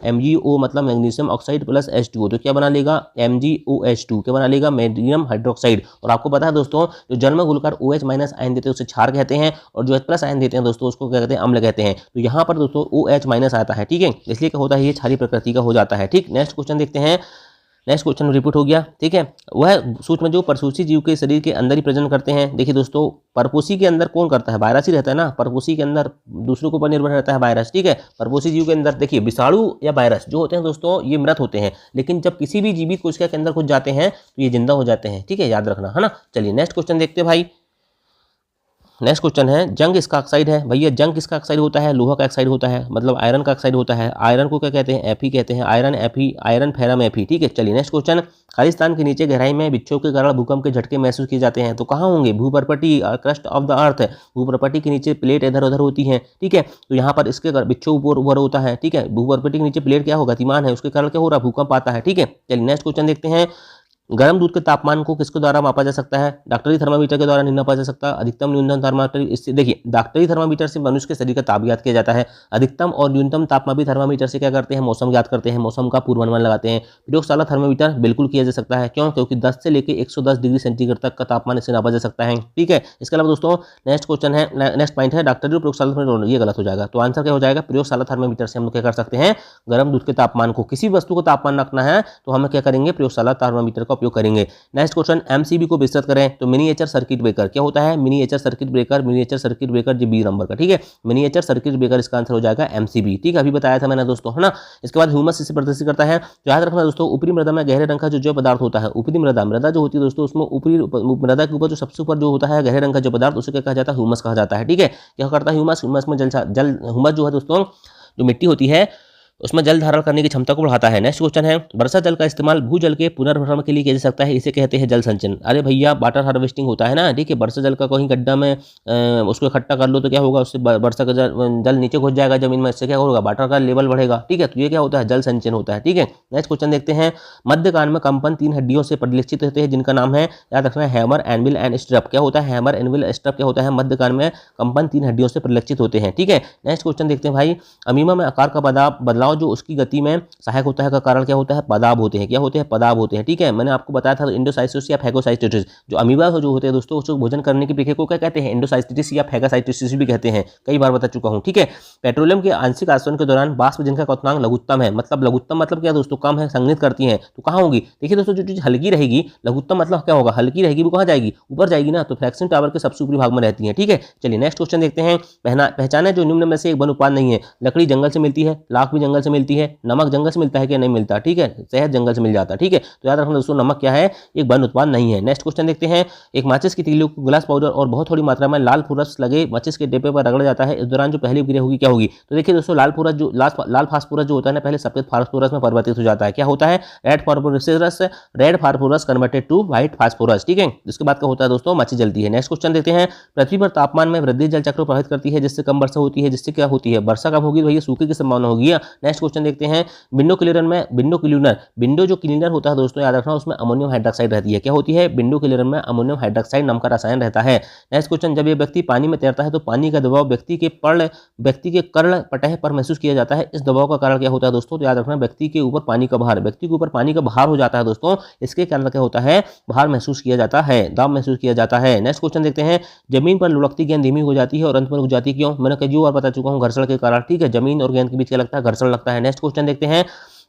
MgO मतलब मैग्नीशियम ऑक्साइड प्लस H2O, तो क्या बना लेगा, MgOH2, क्या बना लेगा, मैग्नीशियम हाइड्रोक्साइड। और आपको पता है दोस्तों, जो जल में घुलकर OH- आयन देते हैं उसे क्षार कहते हैं, और जो H+ आयन देते हैं दोस्तों उसको क्या कहते हैं, अम्ल कहते हैं। तो यहाँ पर दोस्तों OH- आता है। ठीक है, इसलिए क्या होता है, ये क्षारीय प्रकृति का हो जाता है। ठीक, नेक्स्ट क्वेश्चन देखते हैं, नेक्स्ट क्वेश्चन रिपीट हो गया। ठीक है, वह सूक्ष्म जो परपोषी जीव के शरीर के अंदर ही प्रजनन करते हैं। देखिए दोस्तों, परपोषी के अंदर कौन करता है, वायरस ही रहता है ना, परपोषी के अंदर दूसरों के ऊपर निर्भर रहता है वायरस। ठीक है, परपोषी जीव के अंदर देखिए विषाणु या वायरस जो होते हैं दोस्तों, ये मृत होते हैं, लेकिन जब किसी भी जीवित कोशिका के अंदर घुस जाते हैं तो ये जिंदा हो जाते हैं। ठीक है, याद रखना है ना। चलिए नेक्स्ट क्वेश्चन देखते हैं भाई, नेक्स्ट क्वेश्चन है जंग किसका ऑक्साइड है। भैया जंग किसका ऑक्साइड होता है, लोहा का ऑक्साइड होता है, मतलब आयरन का ऑक्साइड होता है। आयरन को क्या कहते हैं, एफी कहते हैं, आयरन एफी, आयरन फेरम एफी। ठीक है, चलिए नेक्स्ट क्वेश्चन, खालिस्तान के नीचे गहराई में विक्षोभ के कारण भूकंप के झटके महसूस किए जाते हैं, तो कहाँ होंगे, भूपर्पटी क्रस्ट ऑफ द अर्थ, भूपर्पटी के नीचे प्लेट इधर उधर होती है। ठीक है, तो यहाँ पर इसके विक्षोभ ऊपर होता है। ठीक है, भूपर्पटी के नीचे प्लेट क्या होगा, गतिमान है, उसके कारण क्या हो रहा है, भूकंप आता है। ठीक है, चलिए नेक्स्ट क्वेश्चन देखते हैं, गर्म दूध के तापमान को किसके द्वारा मापा जा सकता है, डॉक्टरी थर्मामीटर के द्वारा नहीं नापा जा सकता। अधिकतम न्यूनतम थर्मामीटर, इससे देखिए डॉक्टरी थर्मामीटर से मनुष्य के शरीर का ताप ज्ञात किया जाता है। अधिकतम और न्यूनतम तापमान भी थर्मामीटर से क्या करते हैं, मौसम ज्ञात करते हैं, मौसम का पूर्वानुमान लगाते हैं। प्रयोगशाला थर्मामीटर बिल्कुल किया जा सकता है, क्यों, क्योंकि 10 से लेकर 110 डिग्री सेंटीग्रेड तक का तापमान इससे नापा जा सकता है। ठीक है, इसके अलावा दोस्तों नेक्स्ट क्वेश्चन है, नेक्स्ट पॉइंट है डॉक्टरी प्रयोगशाला, ये गलत हो जाएगा, तो आंसर क्या हो जाएगा, प्रयोगशाला थर्मामीटर से हम लोग क्या कर सकते हैं, गर्म दूध के तापमान को, किसी वस्तु को तापमान रखना है तो हम क्या करेंगे, प्रयोगशाला थर्मामीटर का उपयोग करेंगे। नेक्स्ट क्वेश्चन, एमसीबी को विस्तृत करें तो मिनिएचर सर्किट ब्रेकर क्या होता है, miniature circuit breaker, miniature circuit breaker G B number का। ठीक है, मिनिएचर सर्किट ब्रेकर इसका आंसर हो जाएगा एमसीबी। ठीक है, अभी बताया था मैंने दोस्तों, है ना। इसके बाद ह्यूमस इसे प्रदर्शित करता है, तो याद रखना दोस्तों, ऊपरी मृदा में गहरे रंग का जो पदार्थ होता है, ऊपरी मृदा, मृदा जो होती है दोस्तों, उसमें ऊपरी मृदा के ऊपर जो सबसे ऊपर जो होता है गहरे रंग का जो पदार्थ, उसे क्या कहा जाता है, ह्यूमस कहा जाता है। ठीक है, क्या करता है ह्यूमस, ह्यूमस में जल ह्यूमस जो है दोस्तों, जो मिट्टी होती है उसमें जल धारण करने की क्षमता को बढ़ाता है। नेक्स्ट क्वेश्चन है, वर्षा जल का इस्तेमाल भूजल के पुनर्भरण के लिए किया जा सकता है, इसे कहते हैं जल संचयन। अरे भैया वाटर हार्वेस्टिंग होता है ना। ठीक है, वर्षा जल का कहीं गड्ढा में उसको इकट्ठा कर लो तो क्या होगा, उससे वर्षा का जल नीचे घुस जाएगा जमीन में, इससे क्या होगा, वाटर का लेवल बढ़ेगा। ठीक है, तो ये क्या होता है, जल संचयन होता है। ठीक है, नेक्स्ट क्वेश्चन देखते हैं, मध्य कान में कंपन 3 हड्डियों से परिलक्षित होते हैं, जिनका नाम है, याद रखना है, हैमर, एनविल एंड स्ट्रप। क्या होता है, हैमर, एनविल, स्ट्रप क्या होता है, मध्य कान में कंपन 3 हड्डियों से परिलक्षित होते हैं। ठीक है, नेक्स्ट क्वेश्चन देखते हैं भाई, अमीमा में आकार का बदलाव जो उसकी गति में सहायक होता है का कारण क्या होता है, पदाब होते हैं। क्या होते हैं, पदाब होते हैं। ठीक है, मैंने आपको बताया था इंडोसाइटोसिस या फैगोसाइटोसिस, जो अमीबा जो होते हैं दोस्तों, उसको भोजन करने की प्रक्रिया को क्या कहते हैं, इंडोसाइटोसिस या फैगोसाइटोसिस भी कहते हैं, कई बार बता चुका हूं। ठीक है, पेट्रोलियम के आंशिक आसवन के दौरान वाष्प जिनका क्वथनांक लघुत्तम है, मतलब लघुत्तम मतलब क्या दोस्तों, कम है, संघनित करती है, तो कहां होगी, देखिए दोस्तों, जो चीज हल्की रहेगी, लघुत्तम मतलब क्या होगा, हल्की रहेगी, वो कहां जाएगी, ऊपर जाएगी ना, तो फ्रैक्शन टावर के सबसे ऊपरी भाग में रहती है। ठीक है, चलिए नेक्स्ट क्वेश्चन देखते हैं, पहचाने जो निम्न में से एक वन उत्पाद नहीं है, लकड़ी जंगल से मिलती है, लाख भी जंगल से मिलती है, नमक जंगल से मिलता है कि नहीं मिलता। ठीक है, शहद जंगल से मिल जाता है। ठीक है, तो याद रखना दोस्तों, नमक क्या है, एक वन उत्पाद नहीं है। नेक्स्ट क्वेश्चन देखते हैं, एक माचिस की तीली को ग्लास पाउडर और बहुत थोड़ी मात्रा में लाल फूरस लगे माचिस के डिब्बे पर रगड़ा जाता है, इस दौरान जो पहली क्रिया होगी क्या होगी, तो देखिए दोस्तों, लाल फास्फोरस जो होता है ना, पहले सफेद फास्फोरस में परिवर्तित हो जाता है। क्या होता है, red phosphorus converted to white phosphorus. ठीक है, इसके बाद क्या होता है दोस्तों, माचिस जलती है। नेक्स्ट क्वेश्चन देखते हैं, पृथ्वी पर तापमान में वृद्धि जल चक्र प्रभावित करती है, जिससे कम वर्षा होती है, जिससे क्या होती है, वर्षा कम होगी, भैया सूखे की संभावना होगी। नेक्स्ट क्वेश्चन देखते हैं, विंडो जो क्लीनर होता है दोस्तों, याद रखना, उसमें अमोनियम हाइड्रोक्साइड रहती है। क्या होती है, विंडो क्लीनर में अमोनियम हाइड्रोक्साइड नाम का रसायन रहता है। नेक्स्ट क्वेश्चन, जब ये व्यक्ति पानी में तैरता है तो पानी का दबाव व्यक्ति के कर्ण पटह पर महसूस किया जाता है, इस दबाव का कारण क्या होता है दोस्तों, तो याद रखना, व्यक्ति के ऊपर पानी का भार हो जाता है दोस्तों, इसके कारण क्या होता है, भार महसूस किया जाता है, दाब महसूस किया जाता है। नेक्स्ट क्वेश्चन देखते हैं, जमीन पर लुढ़कती गेंद धीमी हो जाती है और अंत में रुक जाती है, क्यों, मैंने कई बार बता चुका हूं, घर्षण के कारण। ठीक है, जमीन और गेंद के बीच क्या लगता है, घर्षण लगता है। नेक्स्ट क्वेश्चन देखते हैं,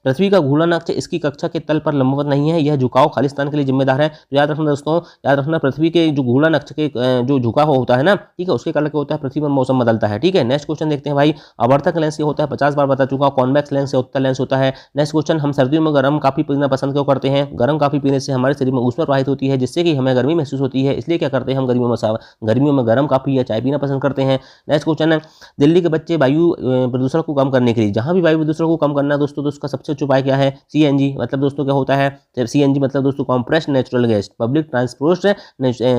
पृथ्वी का घूर्णन अक्ष इसकी कक्षा के तल पर लंबवत नहीं है, यह झुकाव खालिस्तान के लिए जिम्मेदार है। तो याद रखना दोस्तों, याद रखना, पृथ्वी के जो घूर्णन अक्ष के जो झुकाव होता है ना, ठीक है, उसके कारण क्या होता है, पृथ्वी में मौसम बदलता है। ठीक है, नेक्स्ट क्वेश्चन देखते हैं भाई, आवर्तक लेंस क्या होता है, 50 बार बता चुका हूं, कॉन्वेक्स लेंस या उत्तल लेंस होता है। नेक्स्ट क्वेश्चन, हम सर्दियों में गर्म काफी पीना पसंद क्यों करते हैं, गर्म काफी पीने से हमारे शरीर में ऊष्मा प्रवाहित होती है, जिससे कि हमें गर्मी महसूस होती है, इसलिए क्या करते हैं, हम गर्मियों में गर्म काफी या चाय पीना पसंद करते हैं। नेक्स्ट क्वेश्चन है, दिल्ली के बच्चे वायु प्रदूषण को कम करने के लिए, जहां भी वायु प्रदूषण को कम करना है दोस्तों, तो उसका सबसे अच्छा उपाय क्या है, सीएनजी, मतलब दोस्तों क्या होता है, सीएनजी मतलब दोस्तों compressed natural gas, public transport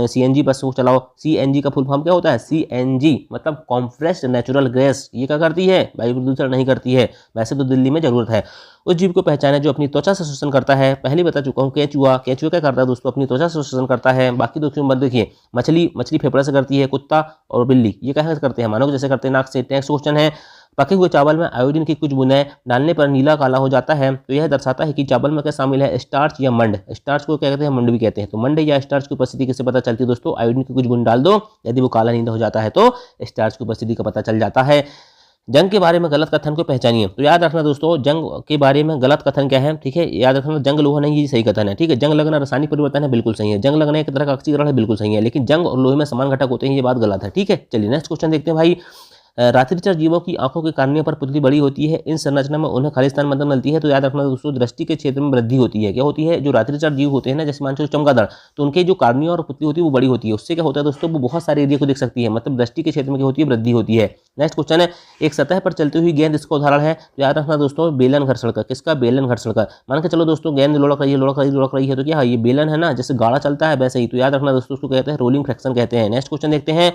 CNG bus को चलाओ। सीएनजी का फुल फॉर्म क्या होता है, सीएनजी मतलब कंप्रेस्ड नेचुरल गैस, ये क्या करती है, वायु प्रदूषण नहीं करती है। वैसे तो दिल्ली में जरूरत है। उस जीव को पहचाने जो अपनी त्वचा से शोषण करता है, पहले बता चुका हूँ, केंचुआ क्या करता है दोस्तों, अपनी त्वचा से शोषण करता है। बाकी दोस्तों मत देखिए, मछली फेफड़ा से करती है, कुत्ता और बिल्ली ये क्या करते हैं, मानव जैसे करते हैं, नाक से। नेक्स्ट क्वेश्चन है, पके हुए चावल में आयोडीन की कुछ बूंदें डालने पर नीला काला हो जाता है, तो यह दर्शाता है कि चावल में क्या शामिल है, स्टार्च या मंड। स्टार्च को क्या कहते हैं, मंड भी कहते हैं। तो मंड या स्टार्च की उपस्थिति किससे पता चलती है दोस्तों, आयोडीन की कुछ बूंद डाल दो, यदि वो काला नीला हो जाता है तो स्टार्च की उपस्थिति का पता चल जाता है। जंग के बारे में गलत कथन को पहचानिए। तो याद रखना दोस्तों, जंग के बारे में गलत कथन क्या है, ठीक है, याद रखना, जंग लोहा नहीं, ये सही कथन है। ठीक है, जंग लगना रासायनिक परिवर्तन है, बिल्कुल सही है। जंग लगना एक तरह का ऑक्सीकरण है, बिल्कुल सही है। लेकिन जंग और लोहे में समान घटक होते हैं, ये बात गलत है। ठीक है, चलिए नेक्स्ट क्वेश्चन देखते हैं भाई, रात्रिचर जीवों की आंखों के कार्निया पर पुतली बड़ी होती है, इन संरचना में उन्हें खालिस्तान मदद मिलती है। तो याद रखना दोस्तों, दृष्टि के क्षेत्र में वृद्धि होती है। क्या होती है? जो रात्रिचर जीव होते हैं ना, जैसे मान लो चमगादड़, तो उनके जो कार्निया और पुतली होती है वो बड़ी होती है। उससे क्या होता है दोस्तों, वो बहुत सारे एरिया को देख सकती है, मतलब दृष्टि के क्षेत्र में क्या होती है? वृद्धि होती है। नेक्स्ट क्वेश्चन है, एक सतह पर चलती हुई गेंद इसका उदाहरण है। तो याद रखना दोस्तों, बेलन घर्षण का। किसका? बेलन घर्षण का। मान के चलो दोस्तों, गेंद लुढ़क रही है, लुढ़क रही है, लुढ़क रही है, तो क्या है? ये बेलन है ना, जैसे गाड़ा चलता है वैसे ही। तो याद रखना दोस्तों, उसको कहते हैं रोलिंग फ्रैक्शन कहते हैं। नेक्स्ट क्वेश्चन देखते हैं,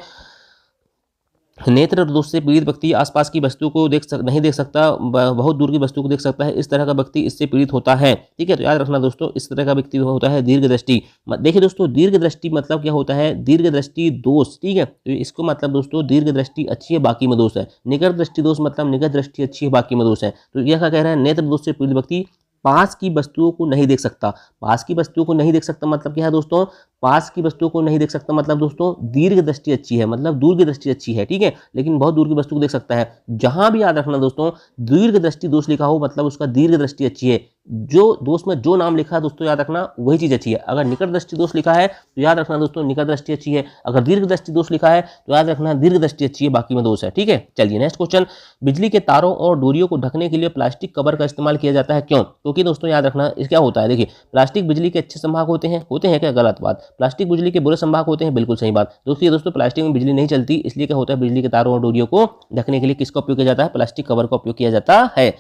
नेत्र दोष से पीड़ित व्यक्ति आसपास की वस्तु को नहीं देख सकता, बहुत दूर की वस्तु को देख सकता है, इस तरह का व्यक्ति इससे पीड़ित होता है। ठीक है, तो याद रखना दोस्तों, इस तरह का व्यक्ति होता है दीर्घ दृष्टि। देखिए दोस्तों, दीर्घ दृष्टि मतलब क्या होता है? दीर्घ दृष्टि दोष। ठीक है, तो इसको मतलब दोस्तों, दीर्घ दृष्टि अच्छी है बाकी में दोष है। निकट दृष्टि दोष मतलब निकट दृष्टि अच्छी है बाकी में दोष है। तो यह क्या कह रहा है? नेत्र दोष से पीड़ित व्यक्ति पास की वस्तुओं को नहीं देख सकता। पास की वस्तुओं को नहीं देख सकता मतलब क्या है दोस्तों? पास की वस्तुओं को नहीं देख सकता मतलब दोस्तों, दीर्घ दृष्टि अच्छी है, मतलब दूर की दृष्टि अच्छी है। ठीक है, लेकिन बहुत दूर की वस्तु को देख सकता है। जहां भी याद रखना दोस्तों, दीर्घ दृष्टि दोष लिखा हो मतलब उसका दीर्घ दृष्टि अच्छी है। जो दोष में जो नाम लिखा है दोस्तों, याद रखना वही चीज अच्छी है। अगर निकट दृष्टि दोष लिखा है तो याद रखना दोस्तों, निकट दृष्टि अच्छी है। अगर दीर्घ दृष्टि दोष लिखा है तो याद रखना दीर्घ दृष्टि अच्छी है, बाकी में दोष है। ठीक है, चलिए नेक्स्ट क्वेश्चन, बिजली के तारों और डोरियों को ढकने के लिए प्लास्टिक कवर का इस्तेमाल किया जाता है, क्यों? क्योंकि दोस्तों याद रखना, क्या होता है? देखिए, प्लास्टिक बिजली के अच्छे संभाग होते हैं क्या? गलत बात। प्लास्टिक बिजली के बुरे संभाग होते हैं, बिल्कुल सही बात। दोस्तों प्लास्टिक में बिजली नहीं चलती, इसलिए क्या होता है? बिजली के तारों और डोरियों को ढकने के लिए किसका उपयोग किया जाता है? प्लास्टिक कवर का उपयोग किया जाता है।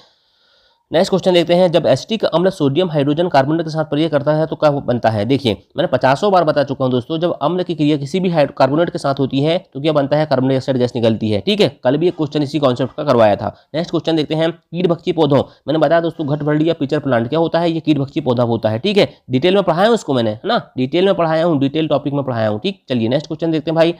नेक्स्ट क्वेश्चन देखते हैं, जब एसिटिक अम्ल सोडियम हाइड्रोजन कार्बोनेट के साथ प्रक्रिया करता है तो क्या बनता है? देखिए, मैंने 50 बार बता चुका हूं दोस्तों, जब अम्ल की क्रिया किसी भी कार्बोनेट के साथ होती है तो क्या बनता है? कार्बन डाइऑक्साइड गैस निकलती है। ठीक है, कल भी एक क्वेश्चन इसी कॉन्सेप्ट का करवाया था। नेक्स्ट क्वेश्चन देखते हैं, कीट भक्षी पौधों, मैंने बताया दोस्तों, घटभरडी या पिचर प्लांट क्या होता है? ये कीट भक्षी पौधा होता है। ठीक है, डिटेल में पढ़ाया उसको मैंने, है ना, डिटेल में पढ़ाया हूँ, डिटेल टॉपिक में पढ़ाया हूँ। ठीक, चलिए नेक्स्ट क्वेश्चन देखते हैं भाई,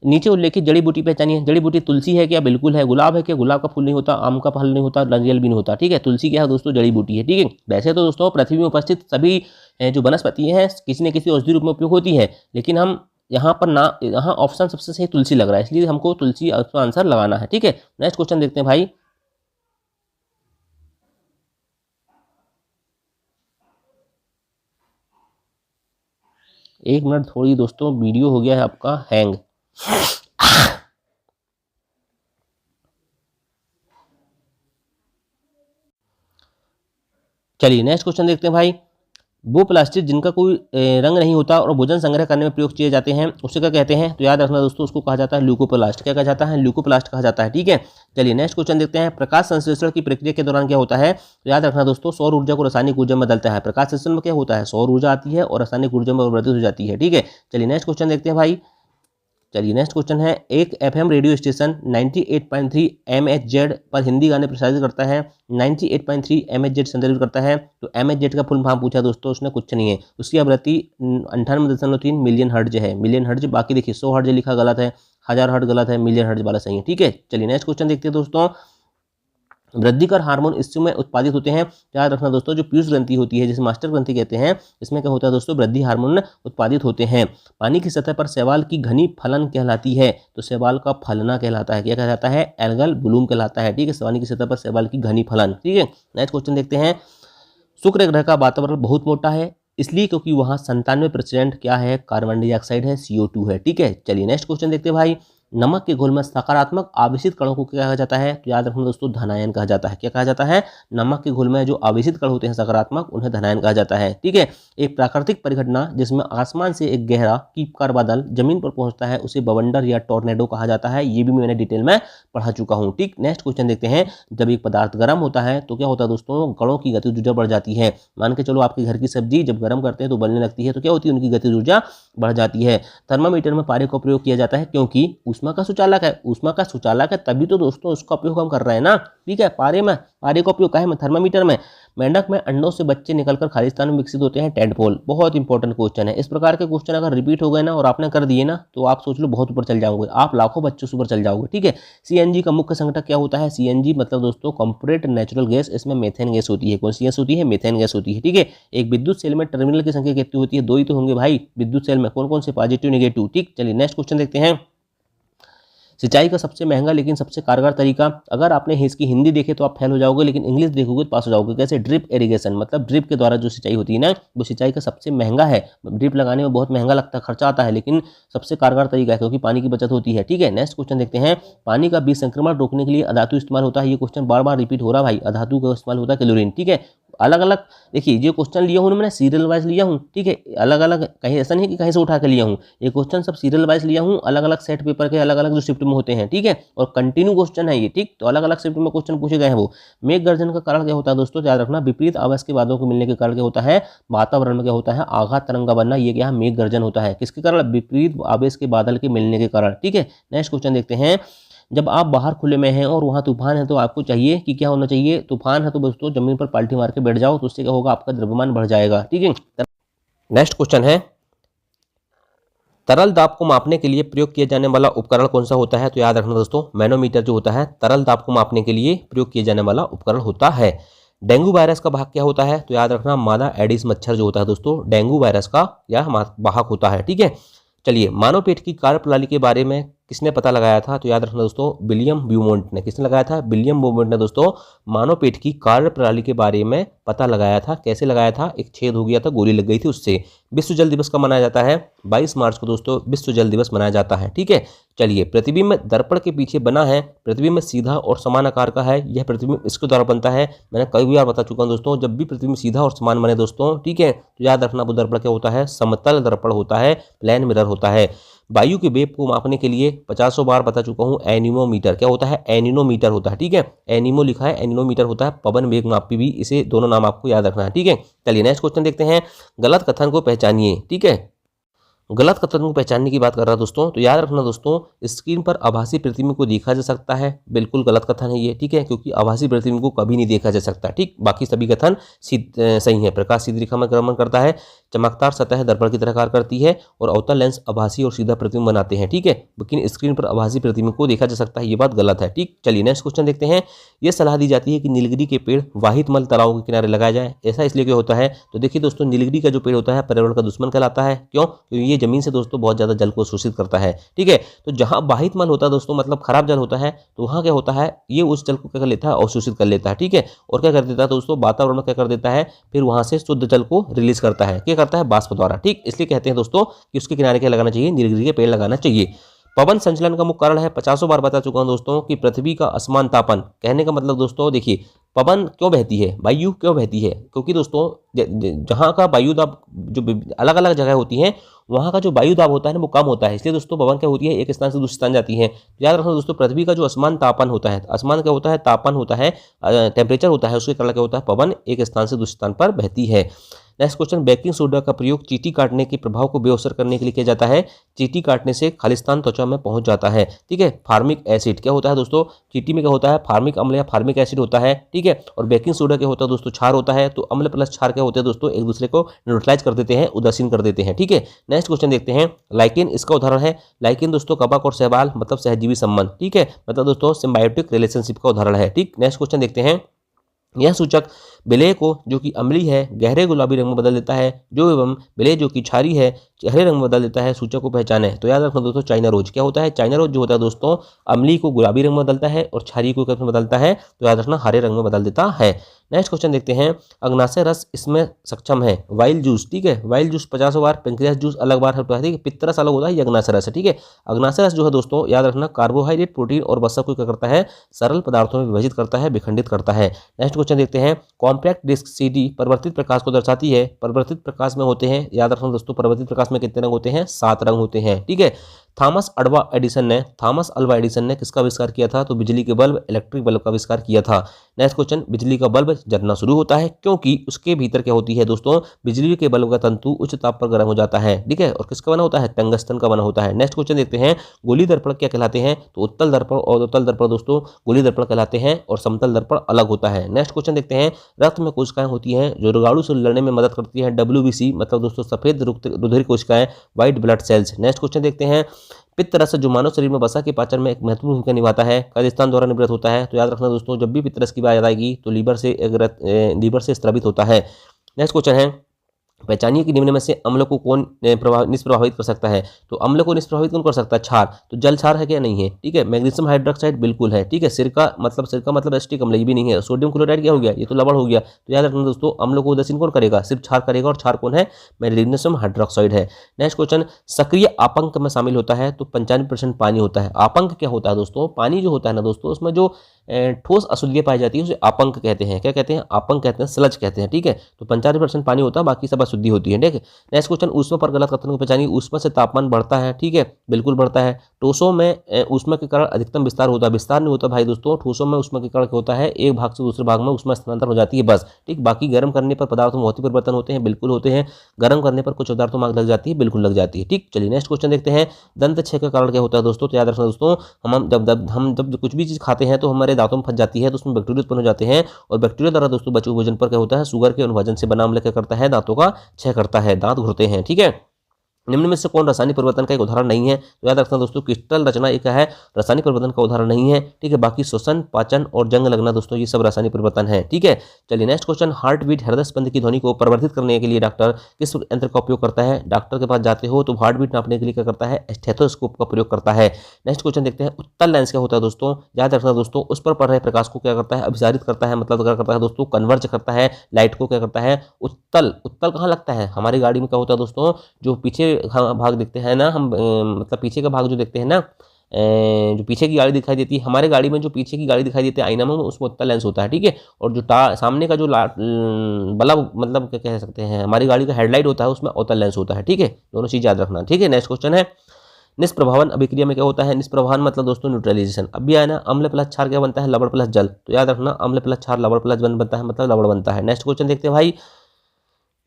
नीचे उल्लेखित जड़ी बूटी पहचानिए। जड़ी बूटी तुलसी है क्या? बिल्कुल है। गुलाब है क्या? गुलाब का फूल नहीं होता, आम का फल नहीं होता, नारियल भी नहीं होता। ठीक है, तुलसी क्या है दोस्तों? जड़ी बूटी है। ठीक है, वैसे तो दोस्तों पृथ्वी में उपस्थित सभी जो वनस्पति हैं किसी न किसी औषधि रूप में उपयोग होती है, लेकिन हम यहाँ पर ना, यहाँ ऑप्शन सबसे सही तुलसी लग रहा है, इसलिए हमको तुलसी का आंसर लगाना है। ठीक है, नेक्स्ट क्वेश्चन देखते हैं भाई, एक मिनट, थोड़ी दोस्तों वीडियो हो गया है आपका हैंग। चलिए नेक्स्ट क्वेश्चन देखते हैं भाई, वो प्लास्टिक जिनका कोई रंग नहीं होता और भोजन संग्रह करने में प्रयोग किए जाते हैं उससे क्या कहते हैं? तो याद रखना दोस्तों, उसको कहा जाता है ल्यूकोप्लास्ट। क्या कहा जाता है? ल्यूकोप्लास्ट कहा जाता है। ठीक है, चलिए नेक्स्ट क्वेश्चन देखते हैं, प्रकाश संश्लेषण की प्रक्रिया के दौरान क्या होता है? तो याद रखना दोस्तों, सौर ऊर्जा को रासायनिक ऊर्जा में बदलता है। प्रकाश संश्लेषण में क्या होता है? सौर ऊर्जा आती है और रासायनिक ऊर्जा में परिवर्तित हो जाती है। ठीक है, चलिए नेक्स्ट क्वेश्चन देखते हैं भाई, चलिए नेक्स्ट क्वेश्चन है, एक एफएम रेडियो स्टेशन 98.3 MHz पर हिंदी गाने प्रसारित करता है। 98.3 MHz संदर्भित करता है, तो MHz का फुल फॉर्म पूछा दोस्तों, उसने कुछ नहीं है। उसकी आवृत्ति 98.3 मिलियन हर्ट्ज है, मिलियन हर्ट्ज। बाकी देखिए 100 हर्ट्ज लिखा गलत है, 1000 हर्ट्ज गलत है, मिलियन हर्ट्ज वाला सही है। ठीक है, चलिए नेक्स्ट क्वेश्चन देखते हैं दोस्तों, वृद्धिकर हार्मोन इस समय उत्पादित होते हैं। याद रखना दोस्तों, जो पीयूष ग्रंथि होती है, जिसे मास्टर ग्रंथि कहते हैं, इसमें क्या होता है दोस्तों? वृद्धि हार्मोन उत्पादित होते हैं। पानी की सतह पर शैवाल की घनी फलन कहलाती है, तो शैवाल का फलना कहलाता है। क्या कहलाता है? एल्गल ब्लूम कहलाता है। ठीक है, पानी की सतह पर शैवाल की घनी फलन। ठीक है, नेक्स्ट क्वेश्चन देखते हैं, शुक्र ग्रह का वातावरण बहुत मोटा है, इसलिए क्योंकि वहाँ 97% क्या है? कार्बन डाइऑक्साइड है, CO2 है। ठीक है, चलिए नेक्स्ट क्वेश्चन देखते हैं भाई, नमक के घोल में सकारात्मक आवेशित कणों को क्या कहा जाता है? तो याद रखना दोस्तों, धनायन कहा जाता है। क्या कहा जाता है? नमक के घोल में जो आवेशित कण होते हैं सकारात्मक, उन्हें धनायन कहा जाता है। ठीक है, एक प्राकृतिक परिघटना जिसमें आसमान से एक गहरा कीपकार बादल जमीन पर पहुंचता है उसे बवंडर या टॉर्नेडो कहा जाता है। ये भी मैंने डिटेल में पढ़ा चुका हूँ। ठीक, नेक्स्ट क्वेश्चन देखते हैं, जब एक पदार्थ गर्म होता है तो क्या होता है दोस्तों? कणों की गतिज ऊर्जा बढ़ जाती है। मान के चलो आपके घर की सब्जी जब गर्म करते हैं तो बनने लगती है, तो क्या होती है? उनकी गतिज ऊर्जा बढ़ जाती है। थर्मामीटर में पारे का प्रयोग किया जाता है क्योंकि ऊष्मा का सुचालक है। ऊष्मा का सुचालक है तभी तो दोस्तों उसका उपयोग हम कर रहे हैं ना। ठीक है, पारे का उपयोग है थर्मामीटर में। मेंढक में अंडों से बच्चे निकलकर खालिस्तान में विकसित होते हैं, टेडपोल। बहुत इंपॉर्टेंट क्वेश्चन है। इस प्रकार के क्वेश्चन अगर रिपीट हो गए ना और आपने कर दिए ना, तो आप सोच लो बहुत ऊपर चल जाओगे, आप लाखों बच्चों से ऊपर चल जाओगे। ठीक है, CNG का मुख्य संघटक क्या होता है? CNG मतलब दोस्तों कॉम्पोनेंट नेचुरल गैस, इसमें मेथेन गैस होती है। कौन सी गैस होती है? मेथेन गैस होती है। ठीक है, एक विद्युत सेल में टर्मिनल की संख्या कितनी होती है? 2 ही तो होंगे भाई विद्युत सेल में। कौन कौन से? Positive, negative. ठीक, चलिए नेक्स्ट क्वेश्चन देखते हैं, सिंचाई का सबसे महंगा लेकिन सबसे कारगर तरीका, अगर आपने इसकी हिंदी देखे तो आप फेल हो जाओगे, लेकिन इंग्लिश देखोगे तो पास हो जाओगे। कैसे? ड्रिप इरिगेशन, मतलब ड्रिप के द्वारा जो सिंचाई होती है ना, वो सिंचाई का सबसे महंगा है। ड्रिप लगाने में बहुत महंगा लगता है, खर्चा आता है, लेकिन सबसे कारगर तरीका है क्योंकि पानी की बचत होती है। ठीक है, नेक्स्ट क्वेश्चन देखते हैं। पानी का विसंक्रमण रोकने के लिए अधातु इस्तेमाल होता है। ये क्वेश्चन बार बार रिपीट हो रहा है भाई, अधातु का इस्तेमाल होता है क्लोरीन। ठीक है, अलग अलग देखिए ये क्वेश्चन लिया हूँ मैंने सीरियल वाइज लिया हूँ। ठीक है, अलग अलग कहीं ऐसा नहीं है कि कहीं से उठा के लिया हूँ, ये क्वेश्चन सब सीरियल वाइज लिया हूँ, अलग अलग सेट पेपर के अलग अलग जो शिफ्ट में होते हैं। ठीक है, और कंटिन्यू क्वेश्चन है ये। ठीक, तो अलग अलग शिफ्ट में क्वेश्चन पूछे गए हैं वो। मेघ गर्जन का कारण क्या होता है दोस्तों? याद रखना, विपरीत आवास के बादलों को मिलने के कारण क्या होता है? वातावरण में क्या होता है? आघात तरंग का बनना, ये क्या है? मेघ गर्जन होता है। किसके कारण? विपरीत आवेश के बादल के मिलने के कारण। ठीक है, नेक्स्ट क्वेश्चन देखते हैं। जब आप बाहर खुले में हैं और वहाँ तूफान है तो आपको चाहिए कि क्या होना चाहिए? तूफान है तो दोस्तों जमीन पर पलटी मार के बैठ जाओ, तो उससे क्या होगा? आपका द्रव्यमान बढ़ जाएगा। ठीक है, नेक्स्ट क्वेश्चन है, तरल दाब को मापने के लिए प्रयोग किया जाने वाला उपकरण कौन सा होता है? तो याद रखना दोस्तों, मैनोमीटर जो होता है तरल दाब को मापने के लिए प्रयोग किया जाने वाला उपकरण होता है। डेंगू वायरस का वाहक क्या होता है? तो याद रखना, मादा एडिस मच्छर जो होता है दोस्तों, डेंगू वायरस का यह वाहक होता है। ठीक है, चलिए, मानव पेट की कार्यप्रणाली के बारे में किसने पता लगाया था? तो याद रखना दोस्तों, विलियम ब्यूमोंट ने। किसने लगाया था? विलियम ब्यूमोंट ने दोस्तों मानव पेट की कार्यप्रणाली के बारे में पता लगाया था। कैसे लगाया था? एक छेद हो गया था, गोली लग गई थी उससे। विश्व जल दिवस कब मनाया जाता है? 22 मार्च को दोस्तों विश्व जल दिवस मनाया जाता है। ठीक है, चलिए, प्रतिबिंब दर्पण के पीछे बना है, प्रतिबिंब सीधा और समान आकार का है। यह प्रतिबिंब इसके द्वारा बनता है। मैंने कई बार बता चुका हूं दोस्तों, जब भी प्रतिबिंब सीधा और समान बने दोस्तों, ठीक है, तो याद रखना वो दर्पण क्या होता है? समतल दर्पण होता है, प्लेन मिरर होता है। वायु के वेग को मापने के लिए 50 बार बता चुका हूं, एनीमोमीटर। क्या होता है? एनीमोमीटर होता है। ठीक है, एनीमो लिखा है, एनीमोमीटर होता है। पवन वेग मापी भी, इसे दोनों नाम आपको याद रखना है। ठीक है, चलिए नेक्स्ट क्वेश्चन देखते हैं। गलत कथन को पहचानिए। ठीक है, गलत कथन को पहचानने की बात कर रहा है दोस्तों, तो याद रखना दोस्तों, स्क्रीन पर आभासी प्रतिबिंब को देखा जा सकता है, बिल्कुल गलत कथन है ये। ठीक है, क्योंकि आभासी प्रतिबिंब को कभी नहीं देखा जा सकता। ठीक, बाकी सभी कथन सही है। प्रकाश सीधी रेखा में गमन करता है, चमकदार सतह दर्पण की तरह कार्य करती है, और अवतल लेंस आभासी और सीधा प्रतिबिंब बनाते हैं। ठीक है, लेकिन स्क्रीन पर आभासी प्रतिबिंब को देखा जा सकता है, ये बात गलत है। ठीक, चलिए नेक्स्ट क्वेश्चन देखते हैं। ये सलाह दी जाती है कि नीलगिरी के पेड़ वाहित मल तालाबों के किनारे लगाया जाए। ऐसा इसलिए क्यों होता है? तो देखिए दोस्तों, नीलगिरी का जो पेड़ होता है पर्यावरण का दुश्मन कहलाता है। क्यों? क्योंकि ये जमीन से दोस्तों बहुत ज्यादा जल को शोषित करता है। ठीक है, तो जहां बाहित मल होता है दोस्तों, मतलब खराब जल होता है, तो वहां क्या होता है? ये उस जल को क्या कर लेता है? अवशोषित कर लेता है। ठीक है, और क्या कर देता है दोस्तों? वातावरण में क्या कर देता है? फिर वहां से शुद्ध जल को रिलीज करता है। क्या करता है? बाष्प द्वारा। ठीक, इसलिए कहते हैं दोस्तों कि उसके किनारे क्या लगाना चाहिए? नीलगिरी के पेड़ लगाना चाहिए। पवन संचलन का मुख्य कारण है, 50 बार बता चुका हूं दोस्तों, कि पृथ्वी का असमान तापन। कहने का मतलब दोस्तों देखिए, पवन क्यों बहती है, वायु क्यों बहती है? क्योंकि दोस्तों जहां का वायु दाब जो अलग अलग जगह होती है, वहां का जो वायु दाब होता है ना, वो कम होता है। इसलिए दोस्तों पवन क्या होती है? एक स्थान से दूसरे स्थान जाती है। याद रखना दोस्तों, पृथ्वी का जो असमान तापन होता है, असमान क्या होता है? तापन होता है, टेम्परेचर होता है, उसके कारण क्या होता है? पवन एक स्थान से दूसरे स्थान पर बहती है। नेक्स्ट क्वेश्चन, बेकिंग सोडा का प्रयोग चींटी काटने के प्रभाव को बेअसर करने के लिए किया जाता है। चींटी काटने से खालिस्तान त्वचा में पहुंच जाता है। ठीक है, फार्मिक एसिड क्या होता है दोस्तों? चींटी में क्या होता है? फार्मिक अम्ल या फार्मिक एसिड होता है। ठीक है, और बेकिंग सोडा क्या होता है दोस्तों? क्षार होता है। तो अम्ल प्लस क्षार क्या होते हैं दोस्तों? एक दूसरे को न्यूट्रलाइज कर देते हैं, उदासीन कर देते हैं। ठीक है, नेक्स्ट क्वेश्चन देखते हैं। लाइकेन इसका उदाहरण है। लाइकेन दोस्तों कवक और शैवाल मतलब सहजीवी संबंध। ठीक है, मतलब दोस्तों सिम्बायोटिक रिलेशनशिप का उदाहरण है। ठीक, नेक्स्ट क्वेश्चन देखते हैं। यह सूचक विलेय को जो कि अम्लीय है गहरे गुलाबी रंग में बदल देता है, जो एवं विलेय जो कि क्षारीय है हरे रंग में बदल देता है। सूचक को पहचाने। तो याद रखना दोस्तों, चाइना रोज क्या होता है? चाइना रोज जो होता है दोस्तों, अम्लीय को गुलाबी रंग में बदलता है और क्षारीय को किस में बदलता है? तो याद रखना, हरे रंग में बदल देता है। नेक्स्ट क्वेश्चन देखते हैं। अग्नाशय रस इसमें सक्षम है। वाइल जूस, ठीक है, वाइल जूस 50 बार, पेंक्रियास जूस अलग बार होता है। ठीक है, पित्तरस अलग होता है, ये अग्नाशय रस है। ठीक है, अग्नाशय रस जो है दोस्तों, याद रखना, कार्बोहाइड्रेट, प्रोटीन और वसा को क्या करता है? सरल पदार्थों में विभाजित करता है, विखंडित करता है। नेक्स्ट क्वेश्चन देखते हैं। कॉम्पैक्ट डिस्क सीडी परिवर्तित प्रकाश को दर्शाती है। परिवर्तित प्रकाश में होते हैं, याद रखना दोस्तों, परिवर्तित प्रकाश में कितने रंग होते हैं? 7 रंग होते हैं। ठीक है, थॉमस अल्वा एडिसन ने किसका आविष्कार किया था? तो बिजली के बल्ब, इलेक्ट्रिक बल्ब का आविष्कार किया था। नेक्स्ट क्वेश्चन, बिजली का बल्ब जलना शुरू होता है क्योंकि उसके भीतर क्या होती है दोस्तों? बिजली के बल्ब का तंतु उच्च ताप पर गर्म हो जाता है। ठीक है, और किसका बना होता है? टंगस्टन का बना होता है। नेक्स्ट क्वेश्चन देखते हैं। गोली दर्पण क्या कहलाते हैं? तो उत्तल दर्पण और उत्तल दर्पण दोस्तों गोली दर्पण कहलाते हैं, और समतल दर्पण अलग होता है। नेक्स्ट क्वेश्चन देखते हैं। रक्त में कोशिकाएं होती हैं जो रोगाणु से लड़ने में मदद करती है। WBC मतलब दोस्तों सफेद रुधिर कोशिकाएं, white blood cells. Next question देखते हैं। पित्तरस जो मानव शरीर में वसा के पाचन में एक महत्वपूर्ण भूमिका निभाता है, कद द्वारा निवृत्त होता है। तो याद रखना दोस्तों, जब भी पित्तरस की बात आएगी तो लीवर से स्रावित होता है। नेक्स्ट क्वेश्चन है। पहचानिए कि निम्न में से अम्ल को कौन निष्प्रभावित कर सकता है। तो अम्ल को निष्प्रभावित कौन कर सकता है? क्षार। तो जल क्षार है क्या? नहीं है। ठीक है। मैग्नीशियम हाइड्रोक्साइड बिल्कुल है। ठीक है। सिरका मतलब एसिटिक अम्ल, ये भी नहीं है। सोडियम क्लोराइड क्या हो गया? ये तो लवण हो गया। तो याद रखना दोस्तों, अम्ल को उदासीन कौन करेगा? सिर्फ क्षार करेगा, और क्षार कौन है? मैग्नीशियम हाइड्रोक्साइड है। नेक्स्ट क्वेश्चन, सक्रिय आपंक में शामिल होता है तो 95% पानी होता है। आपंक क्या होता है दोस्तों? पानी जो होता है ना दोस्तों, उसमें जो ठोस अशुद्धियां पाई जाती है उसे आपंक कहते हैं। क्या कहते हैं? आपंक कहते हैं, स्लज कहते हैं। ठीक है। तो 95% पानी होता है, बाकी सब अशुद्धि होती है। ठीक है। नेक्स्ट क्वेश्चन, ऊष्मा पर गलत कथन को पहचानिए। ऊष्मा से तापमान बढ़ता है। ठीक है, बिल्कुल बढ़ता है। ठोसों में ऊष्मा के कारण अधिकतम विस्तार होता है। विस्तार नहीं होता भाई दोस्तों, ठोसों में ऊष्मा के कारण क्या होता है? एक भाग से दूसरे भाग में ऊष्मा स्थानांतरण हो जाती है, बस। ठीक। बाकी गर्म करने पर पदार्थों में भौतिक परिवर्तन होते हैं, बिल्कुल होते हैं। गर्म करने पर कुछ पदार्थों में आग लग जाती है, बिल्कुल लग जाती है। ठीक। चलिए नेक्स्ट क्वेश्चन देखते हैं। दंत क्षय का कारण क्या होता है दोस्तों? तो याद रखना दोस्तों, हम जब कुछ भी चीज खाते हैं तो हमारे दांतों में फंस जाती है, तो उसमें बैक्टीरिया उत्पन्न हो जाते हैं, और बैक्टीरिया द्वारा दोस्तों बचे हुए भोजन पर क्या होता है? शुगर के अनुभाजन से बना अम्ल क्या करता है? दांतों का क्षय करता है, दांत घुरते हैं। ठीक है। निम्न में से कौन रासायनिक परिवर्तन का एक उदाहरण नहीं है? तो याद रखना दोस्तों, क्रिस्टल रचना एक है, रासायनिक परिवर्तन का उदाहरण नहीं है। ठीक है। बाकी श्वसन, पाचन और जंग लगना दोस्तों, ये सब रासायनिक परिवर्तन है। ठीक है। चलिए नेक्स्ट क्वेश्चन, हार्ट बीट हृदय स्पंद की ध्वनि को परिवर्तित करने के लिए डॉक्टर किस यंत्र का उपयोग करता है? डॉक्टर के पास जाते हो तो हार्ट बीट नापने के लिए क्या करता है? स्टेथोस्कोप का प्रयोग करता है। नेक्स्ट क्वेश्चन देखते हैं, उत्तल लेंस क्या होता है दोस्तों? याद रखना दोस्तों, उस पर पड़ रहे प्रकाश को क्या करता है? अभिसारित करता है, मतलब क्या करता है दोस्तों? कन्वर्ज करता है। लाइट को क्या करता है? उत्तल कहाँ लगता है? हमारी गाड़ी में क्या होता है दोस्तों, जो पीछे भाग देखते हैं ना हम, मतलब पीछे का भाग जो देखते हैं ना, जो पीछे की गाड़ी दिखाई देती है, हमारे गाड़ी में जो पीछे की गाड़ी दिखाई देती है आईना में, उसमें उत्तल लेंस होता है। ठीक है। और जो सामने का जो बल्ब, मतलब क्या कह सकते हैं, हमारी गाड़ी का हेडलाइट होता है, उसमें उत्तल लेंस होता है। ठीक है। दोनों चीज याद रखना। ठीक है। नेक्स्ट क्वेश्चन है, निष्प्रभावन अभिक्रिया में क्या होता है? निष्प्रभावन मतलब दोस्तों न्यूट्रलाइजेशन। अब भी है ना, अम्ल प्लस क्षार क्या बनता है? लवण प्लस जल। तो याद रखना, अम्ल प्लस क्षार लवण प्लस जल बनता है, मतलब लवण बनता है। नेक्स्ट क्वेश्चन देखते हैं भाई।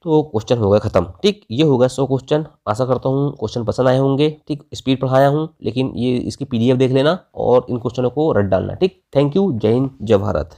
तो क्वेश्चन हो गया खत्म। ठीक, ये हो गया 100 क्वेश्चन। आशा करता हूँ क्वेश्चन पसंद आए होंगे। ठीक, स्पीड पढ़ाया हूँ, लेकिन ये इसकी PDF देख लेना और इन क्वेश्चनों को रट डालना। ठीक, थैंक यू। जय हिंद, जय भारत।